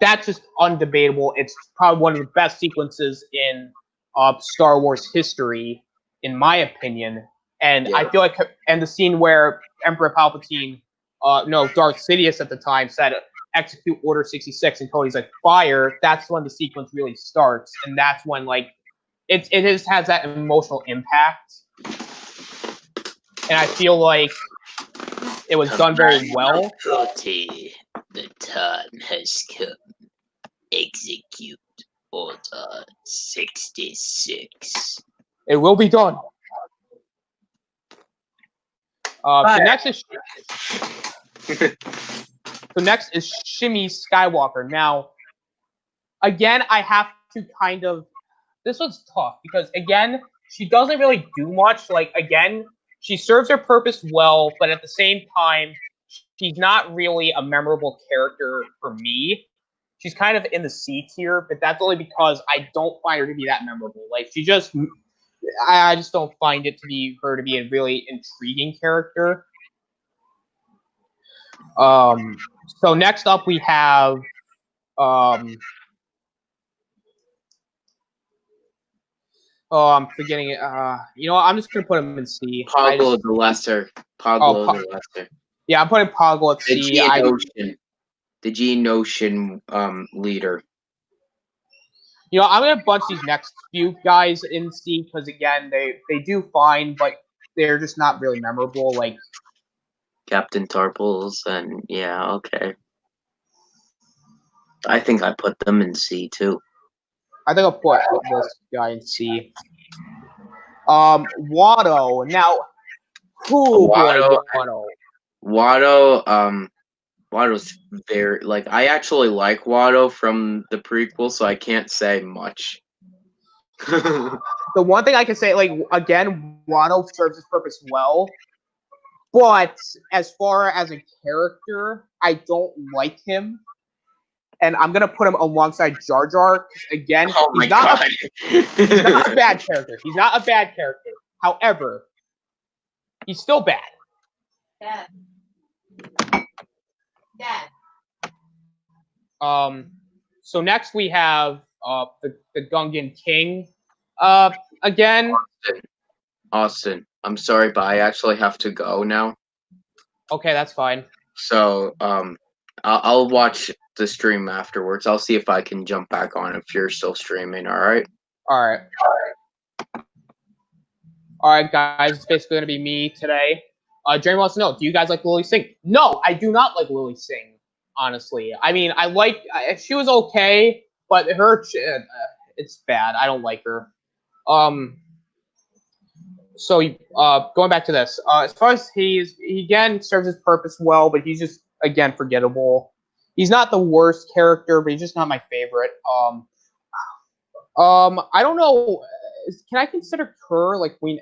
that's just undebatable. It's probably one of the best sequences in Star Wars history, in my opinion. And yeah. I feel like, and the scene where Emperor Palpatine, Darth Sidious at the time said, execute Order 66, and Cody's like, fire, that's when the sequence really starts. And that's when, like, it just has that emotional impact. And I feel like it was done very well. Cody, the time has come. Execute Order 66. It will be done. So next is Shmi Skywalker. Now, again, I have to kind of... This was tough because, again, she doesn't really do much. Like, again, she serves her purpose well, but at the same time, she's not really a memorable character for me. She's kind of in the C tier, but that's only because I don't find her to be that memorable. Like, I just don't find her to be a really intriguing character. So next up we have I'm forgetting it. I'm just gonna put him in C. Poggle the Lesser. Poggle the Lesser. Yeah, I'm putting Poggle at C. The Geonosian leader. I'm gonna bunch these next few guys in C because, again, they do fine, but they're just not really memorable. Like Captain Tarpals, and yeah, okay. I think I put them in C too. I think I'll put this guy in C. Watto. Now, Watto, Watto's very, like, I actually like Watto from the prequel, so I can't say much. The one thing I can say, like, again, Watto serves his purpose well, but as far as a character, I don't like him. and I'm gonna put him alongside Jar Jar. Again, Oh my god. He's not a bad character. He's not a bad character. However, he's still bad. Dad. Dad. So next we have the Gungan King. Again. Austin, I'm sorry, but I actually have to go now. Okay, that's fine. So I'll watch the stream afterwards. I'll see if I can jump back on if you're still streaming. All right. All right, guys. It's basically gonna be me today. Jeremy wants to know: do you guys like Lily Singh? No, I do not like Lily Singh. Honestly, I mean, she was okay, but it's bad. I don't like her. So going back to this, as far as he again serves his purpose well, but he's just again forgettable. He's not the worst character, but he's just not my favorite. I don't know. Can I consider Kerr like Queen?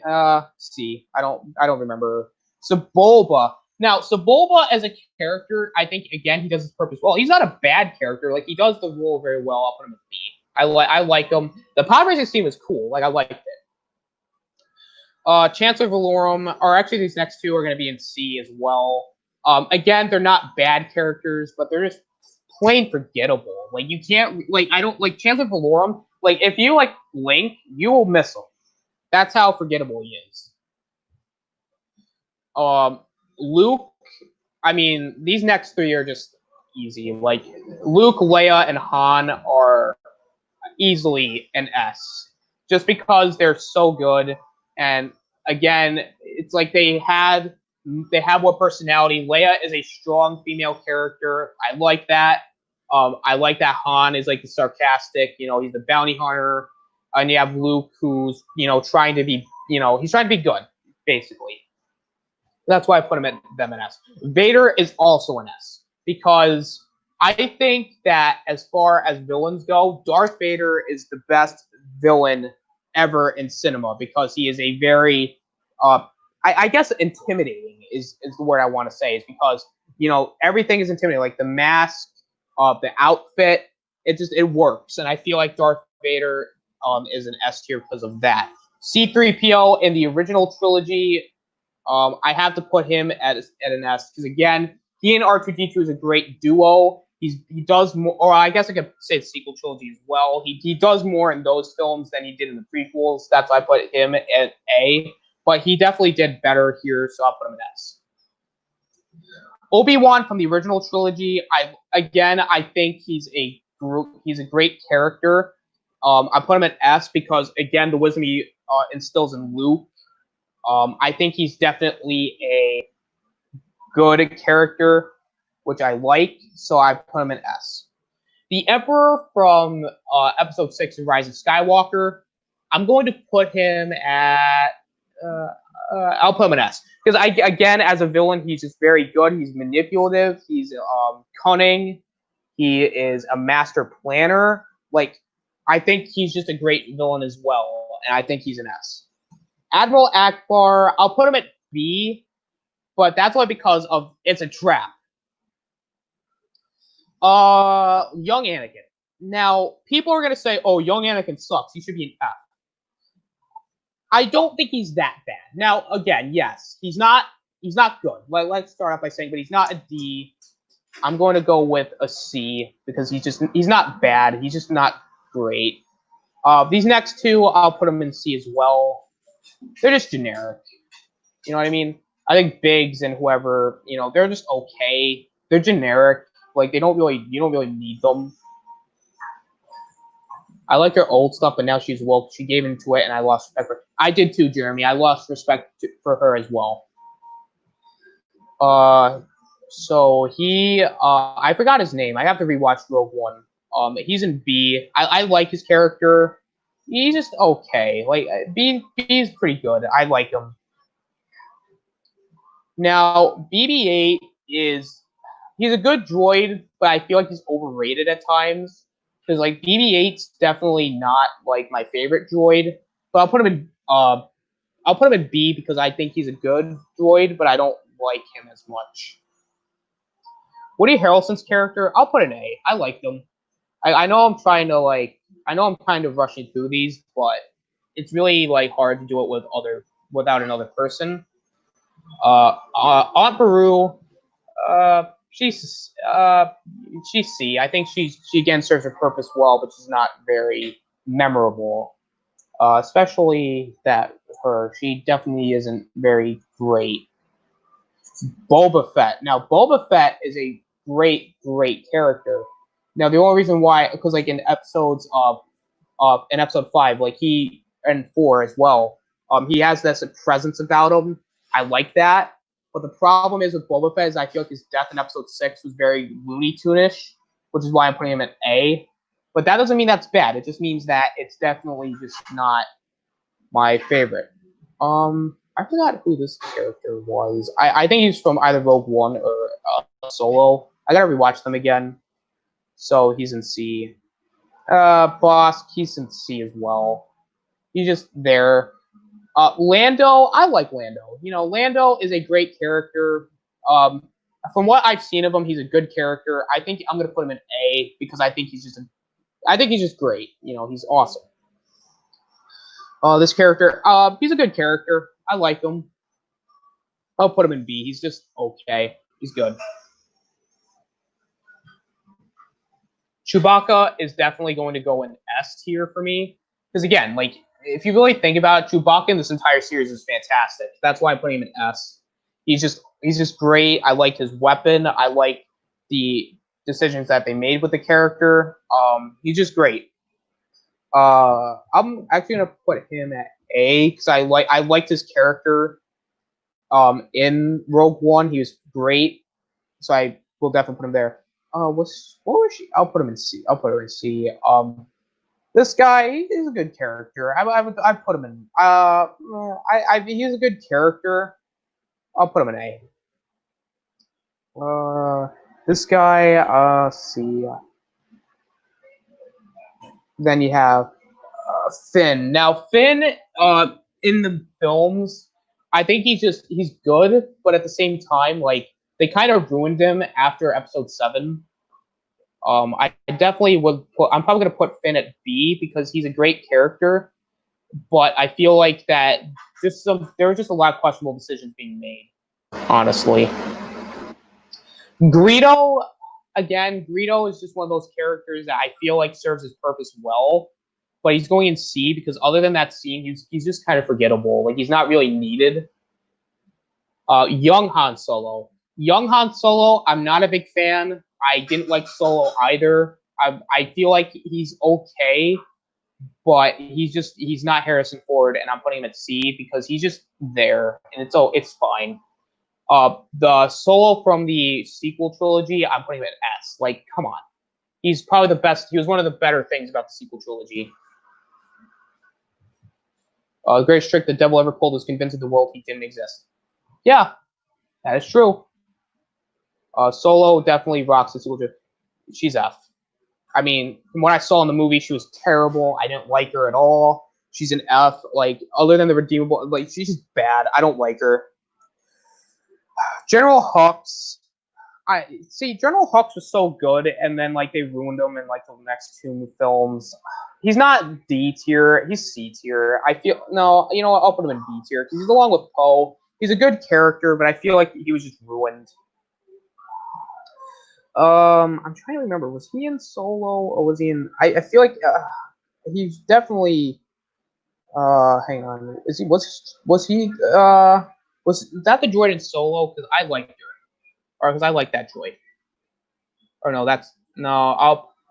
See, I don't remember. Sebulba. Now, Sebulba as a character, I think again he does his purpose well. He's not a bad character. Like he does the role very well. I'll put him at B. I like him. The pod racing scene was cool. Like I liked it. Chancellor Valorum, or actually these next two are going to be in C as well. Again, they're not bad characters, but they're just plain forgettable. Like you can't I don't like Chancellor Valorum. Like if you like Link, you will miss him. That's how forgettable he is. Luke, I mean, these next three are just easy. Like Luke, Leia, and Han are easily an S, just because they're so good. And again, it's like they have what personality. Leia is a strong female character. I like that. I like that Han is like the sarcastic, he's the bounty hunter. And you have Luke who's, trying to be, he's trying to be good, basically. That's why I put them in S. Vader is also an S because I think that as far as villains go, Darth Vader is the best villain ever in cinema because he is a very, I guess intimidating is the word I want to say, is because, everything is intimidating. Like the mask, the outfit, it works. And I feel like Darth Vader is an S tier because of that. C-3PO in the original trilogy, I have to put him at an S because again, he and R2-D2 is a great duo. He does more, or I guess I could say the sequel trilogy as well. He does more in those films than he did in the prequels. That's why I put him at A. But he definitely did better here, so I'll put him at S. Obi-Wan from the original trilogy, I think he's a great character. I put him at S because again, the wisdom he instills in Luke. I think he's definitely a good character, which I like, so I put him in S. The Emperor from Episode 6 of Rise of Skywalker, I'm going to put him at... I'll put him in S. Because, again, as a villain, he's just very good. He's manipulative. He's cunning. He is a master planner. Like, I think he's just a great villain as well, and I think he's an S. Admiral Akbar, I'll put him at B, but that's only because of it's a trap. Young Anakin. Now, people are going to say, oh, young Anakin sucks. He should be an F. I don't think he's that bad. Now, again, yes, he's not good. Let's start off by saying, but he's not a D. I'm going to go with a C because he's not bad. He's just not great. These next two, I'll put them in C as well. They're just generic. You know what I mean? I think Biggs and whoever, they're just okay. They're generic. Like you don't really need them. I like her old stuff, but now she's woke. She gave into it, and I lost respect for her. I did too, Jeremy. I lost respect for her as well. So he, I forgot his name. I have to rewatch Rogue One. He's in B. I like his character. He's just okay. Like B is pretty good. I like him. Now BB-8 he's a good droid, but I feel like he's overrated at times. Because like BB-8's definitely not like my favorite droid, but I'll put him in B because I think he's a good droid, but I don't like him as much. Woody Harrelson's character, I'll put an A. I like them. I know I'm trying to I know I'm kind of rushing through these, but it's really hard to do it without another person. Aunt Beru, she's C. I think she again serves her purpose well, but she's not very memorable. Especially that she definitely isn't very great. Boba Fett. Now, Boba Fett is a great character. Now, the only reason why, because in episodes in episode 5, and 4 as well, he has this presence about him. I like that. But the problem is with Boba Fett is I feel like his death in episode 6 was very Looney Tune-ish, which is why I'm putting him at A. But that doesn't mean that's bad. It just means that it's definitely just not my favorite. I forgot who this character was. I think he's from either Rogue One or Solo. I gotta rewatch them again. So he's in C. Bosk, he's in C as well. He's just there. Lando, I like Lando. Lando is a great character. From what I've seen of him, he's a good character. I think I'm gonna put him in A because I think he's just great. He's awesome. This character, he's a good character. I like him. I'll put him in B. He's just okay. He's good. Chewbacca is definitely going to go in S tier for me. Because again, if you really think about it, Chewbacca in this entire series is fantastic. That's why I'm putting him in S. He's just great. I like his weapon. I like the decisions that they made with the character. He's just great. I'm actually gonna put him at A because I liked his character. In Rogue One, he was great, so I will definitely put him there. What was she? I'll put him in C. I'll put her in C. This guy is a good character. I'd put him in. He's a good character. I'll put him in A. This guy, C. Then you have Finn. Now Finn, in the films, I think he's good, but at the same time, they kind of ruined him after episode 7. I definitely would I'm probably gonna put Finn at B because he's a great character, but I feel like that there were just a lot of questionable decisions being made. Honestly, Greedo is just one of those characters that I feel like serves his purpose well, but he's going in C because other than that scene, he's just kind of forgettable. He's not really needed. Young Han Solo, I'm not a big fan. I didn't like Solo either. I feel like he's okay, but he's not Harrison Ford, and I'm putting him at C because he's just there, and it's fine. The Solo from the sequel trilogy, I'm putting him at S. Come on. He's probably the best. He was one of the better things about the sequel trilogy. The greatest trick the devil ever pulled was convincing the world he didn't exist. Yeah, that is true. Solo definitely rocks the sequel trilogy. She's F. I mean, from what I saw in the movie, she was terrible. I didn't like her at all. She's an F. Other than the redeemable, she's just bad. I don't like her. General Hux. General Hux was so good, and then they ruined him in the next 2 films. He's not D tier. He's C tier. I feel no. You know what? I'll put him in B tier because he's along with Poe. He's a good character, but I feel like he was just ruined. I'm trying to remember. Was he in Solo or was he in? I feel like he's definitely. Hang on. Was that the droid in Solo? Because I liked her, or because I like that droid. Or no,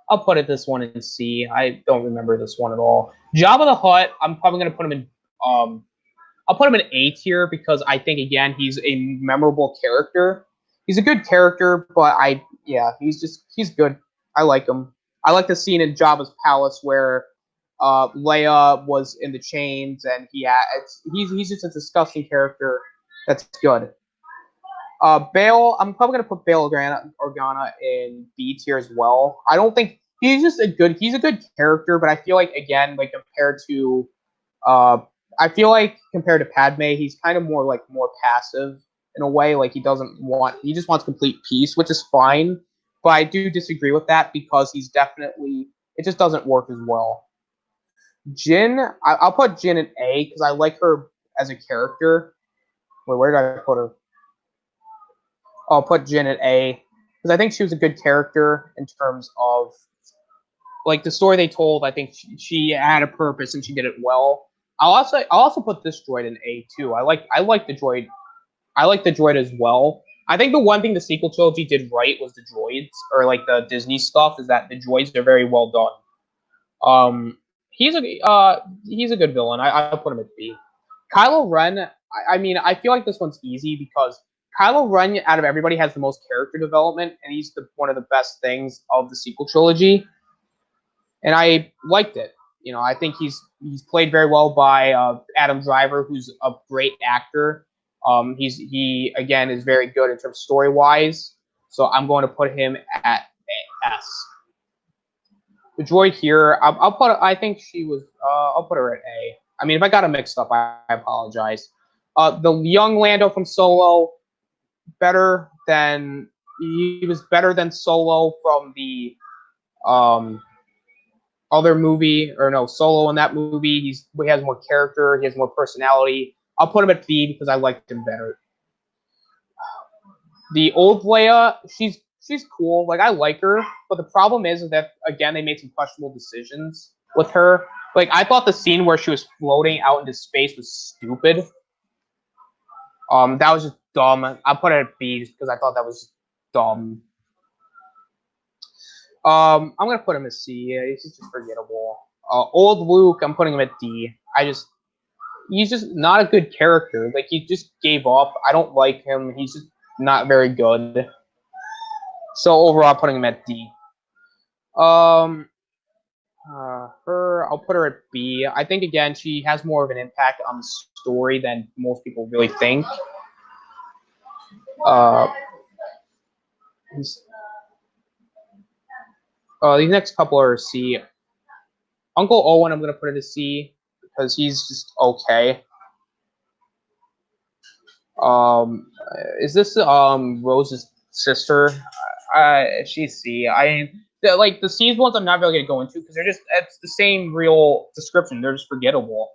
I'll put this one in C. I don't remember this one at all. Jabba the Hutt. I'm probably gonna put him in. I'll put him in A tier because I think again he's a memorable character. He's a good character, but he's good. I like him. I like the scene in Jabba's palace where Leia was in the chains, and he's just a disgusting character. That's good. Bail, I'm probably gonna put Bail Organa in B tier as well. I don't think he's a good character, but I feel like again, compared to Padme, he's kind of more more passive. in a way. Like he just wants complete peace, which is fine. But I do disagree with that because it just doesn't work as well. Jin, I'll put Jin in A because I like her as a character. Wait, where did I put her? I'll put Jin at A because I think she was a good character in terms of like the story they told. I think she had a purpose and she did it well. I'll also put this droid in A too. I like the droid. I like the droid as well. I think the one thing the sequel trilogy did right was the droids, or like the Disney stuff, is that the droids are very well done. He's a good villain. I'll put him at B. Kylo Ren. I mean, I feel like this one's easy because Kylo Ren, out of everybody, has the most character development, and he's one of the best things of the sequel trilogy. And I liked it. You know, I think he's played very well by Adam Driver, who's a great actor. He again is very good in terms of story wise. So I'm going to put him at S. The droid here, I'll put. I think she was. I'll put her at A. I mean, if I got it mixed up, I apologize. The young Lando from Solo, he was better than Solo from the other movie, or no, Solo in that movie. He has more character, he has more personality. I'll put him at B because I liked him better. The old Leia, she's cool. Like I like her, but the problem is that again they made some questionable decisions with her. Like I thought the scene where she was floating out into space was stupid. That was just dumb. I'll put it at B just because I thought that was dumb. I'm gonna put him at C. Yeah, he's just forgettable. Old Luke, I'm putting him at D. He's just not a good character. Like he just gave up. I don't like him. He's just not very good. So overall, I'm putting him at D. I'll put her at B. I think again she has more of an impact on the story than most people really think. These next couple are C. Uncle Owen, I'm gonna put it as C because he's just okay. Is this Rose's sister? She's C. Like the C's ones I'm not really gonna go into because it's the same real description. They're just forgettable.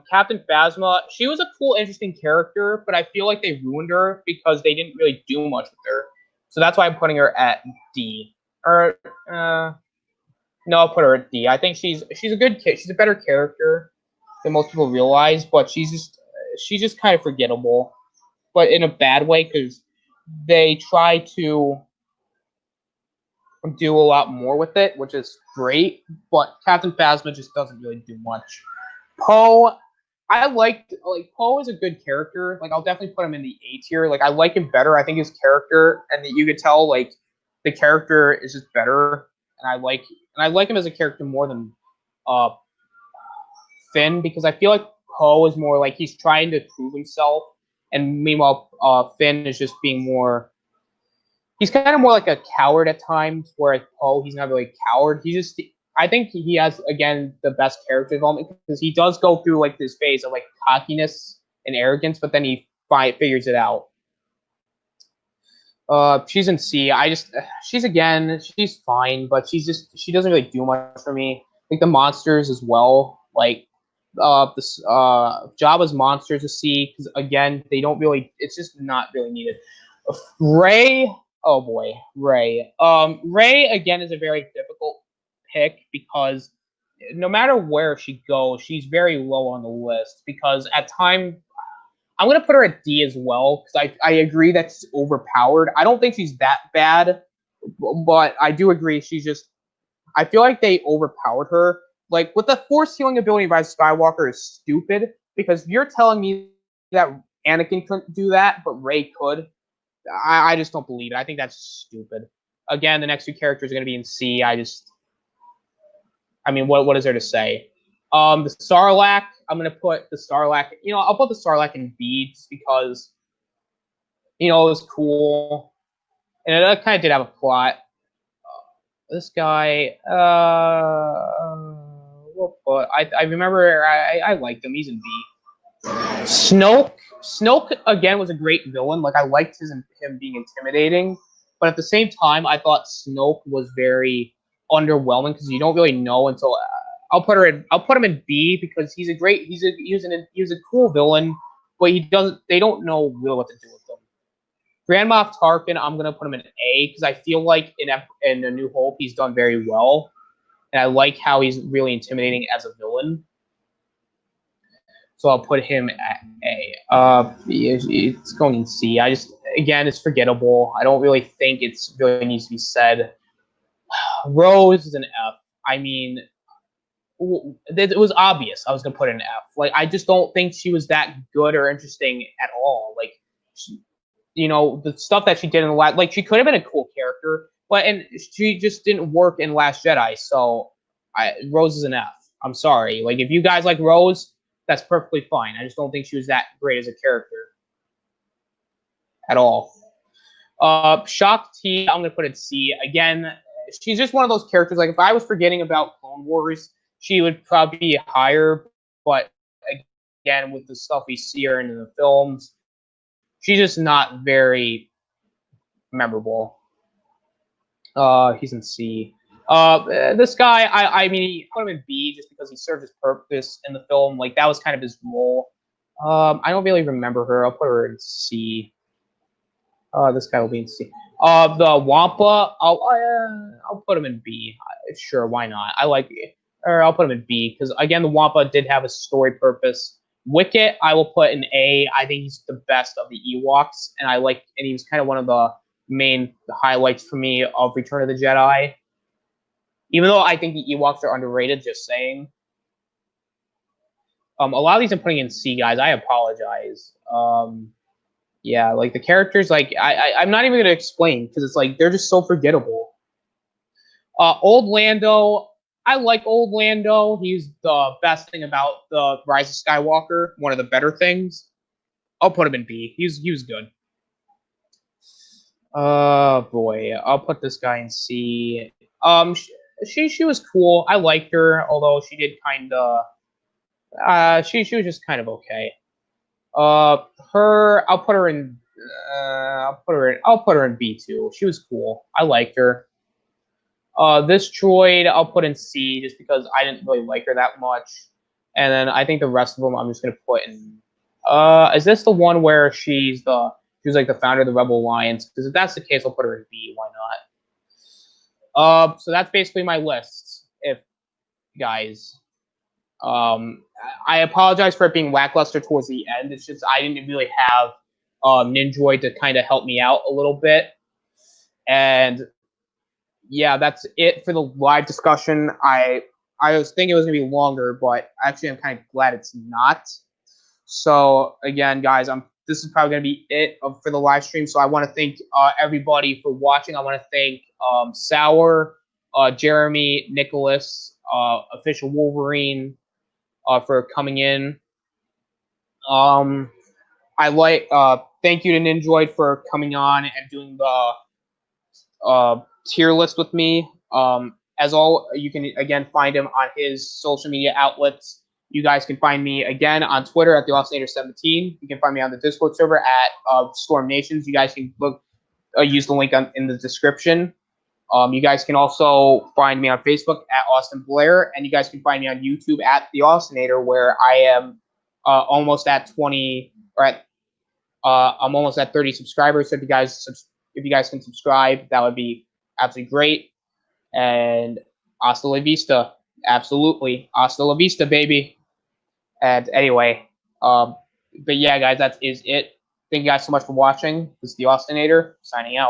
Captain Phasma, she was a cool, interesting character, but I feel like they ruined her because they didn't really do much with her. So that's why I'm putting her at D. Or no, I'll put her at D. I think she's a good kid. She's a better character than most people realize, but she's just kind of forgettable, but in a bad way because they try to do a lot more with it, which is great. But Captain Phasma just doesn't really do much. Poe, Poe is a good character. Like I'll definitely put him in the A tier. Like I like him better. I think his character, and you could tell like the character is just better, and I like him as a character more than Finn because I feel like Poe is more like he's trying to prove himself, and meanwhile Finn is just being more. He's kind of more like a coward at times, whereas Poe, he's not really a coward. I think he has, again, the best character development because he does go through like this phase of like cockiness and arrogance, but then he figures it out. She's in C. She's fine, but she doesn't really do much for me. Like the monsters as well, like Jabba's monsters is C because again they don't really. It's just not really needed. Rey, oh boy, Rey. Rey again is a very difficult pick because no matter where she goes, she's very low on the list because at times I'm gonna put her at D as well because I agree that she's overpowered. I don't think she's that bad, but I do agree I feel like they overpowered her. Like with the force healing ability of Rise of Skywalker is stupid because you're telling me that Anakin couldn't do that, but Rey could. I just don't believe it. I think that's stupid. Again, the next two characters are going to be in C. I mean, what is there to say? The Sarlacc, I'm going to put the Sarlacc, I'll put the Sarlacc in B just because, it was cool. And it kind of did have a plot. This guy, I remember I liked him. He's in B. Snoke again was a great villain. Like I liked him being intimidating, but at the same time, I thought Snoke was very underwhelming because you don't really know until I'll put him in B because he's a cool villain, but he doesn't. They don't know really what to do with him. Grand Moff Tarkin, I'm gonna put him in A because I feel like in A New Hope he's done very well, and I like how he's really intimidating as a villain. So I'll put him at A. It's going in C. Again, it's forgettable. I don't really think it's really needs to be said. Rose is an F. I mean, it was obvious I was gonna put an F. Like I just don't think she was that good or interesting at all. Like, the stuff that she did in the last, like she could have been a cool character, and she just didn't work in Last Jedi. So, Rose is an F. I'm sorry. Like if you guys like Rose, that's perfectly fine. I just don't think she was that great as a character at all. Shock T, I'm gonna put it C. Again, she's just one of those characters. Like if I was forgetting about Clone Wars, she would probably be higher. But again, with the stuff we see her in the films, she's just not very memorable. He's in C. This guy, I mean, put him in B just because he served his purpose in the film. Like that was kind of his role. I don't really remember her. I'll put her in C. This guy will be in C. The Wampa, I'll put him in B. Sure, why not? I'll put him in B because again, the Wampa did have a story purpose. Wicket, I will put in A. I think he's the best of the Ewoks, and he was kind of one of the main highlights for me of Return of the Jedi. Even though I think the Ewoks are underrated, just saying. A lot of these I'm putting in C, guys. I apologize. Yeah, like the characters, like I'm not even gonna explain because it's like they're just so forgettable. Old Lando, I like Old Lando. He's the best thing about the Rise of Skywalker. One of the better things. I'll put him in B. He was good. Boy, I'll put this guy in C. She was cool. I liked her, although she did kind of. She was just kind of okay. I'll put her in. I'll put her in B too. She was cool. I liked her. This droid I'll put in C just because I didn't really like her that much, and then I think the rest of them I'm just gonna put in. Is this the one where she was like the founder of the Rebel Alliance? Because if that's the case, I'll put her in B. Why not? So that's basically my list. If guys, I apologize for it being lackluster towards the end. It's just I didn't really have Nindroid to kind of help me out a little bit, and yeah, that's it for the live discussion. I was thinking it was gonna be longer, but actually I'm kind of glad it's not. So again, guys, this is probably gonna be it for the live stream. So I want to thank everybody for watching. I want to thank Sour, Jeremy, Nicholas, Official Wolverine, for coming in. Thank you to Nindroid for coming on and doing the tier list with me. You can again find him on his social media outlets. You guys can find me again on Twitter at TheAuthinator17. You can find me on the Discord server at Storm Nations. You guys can use the link in the description. You guys can also find me on Facebook at Austin Blair, and you guys can find me on YouTube at The Authinator, where I am almost at 20 or at I'm almost at 30 subscribers. So if you guys can subscribe, that would be absolutely great. And hasta la vista, absolutely, hasta la vista, baby. And anyway, but yeah, guys, that is it. Thank you guys so much for watching. This is The Authinator signing out.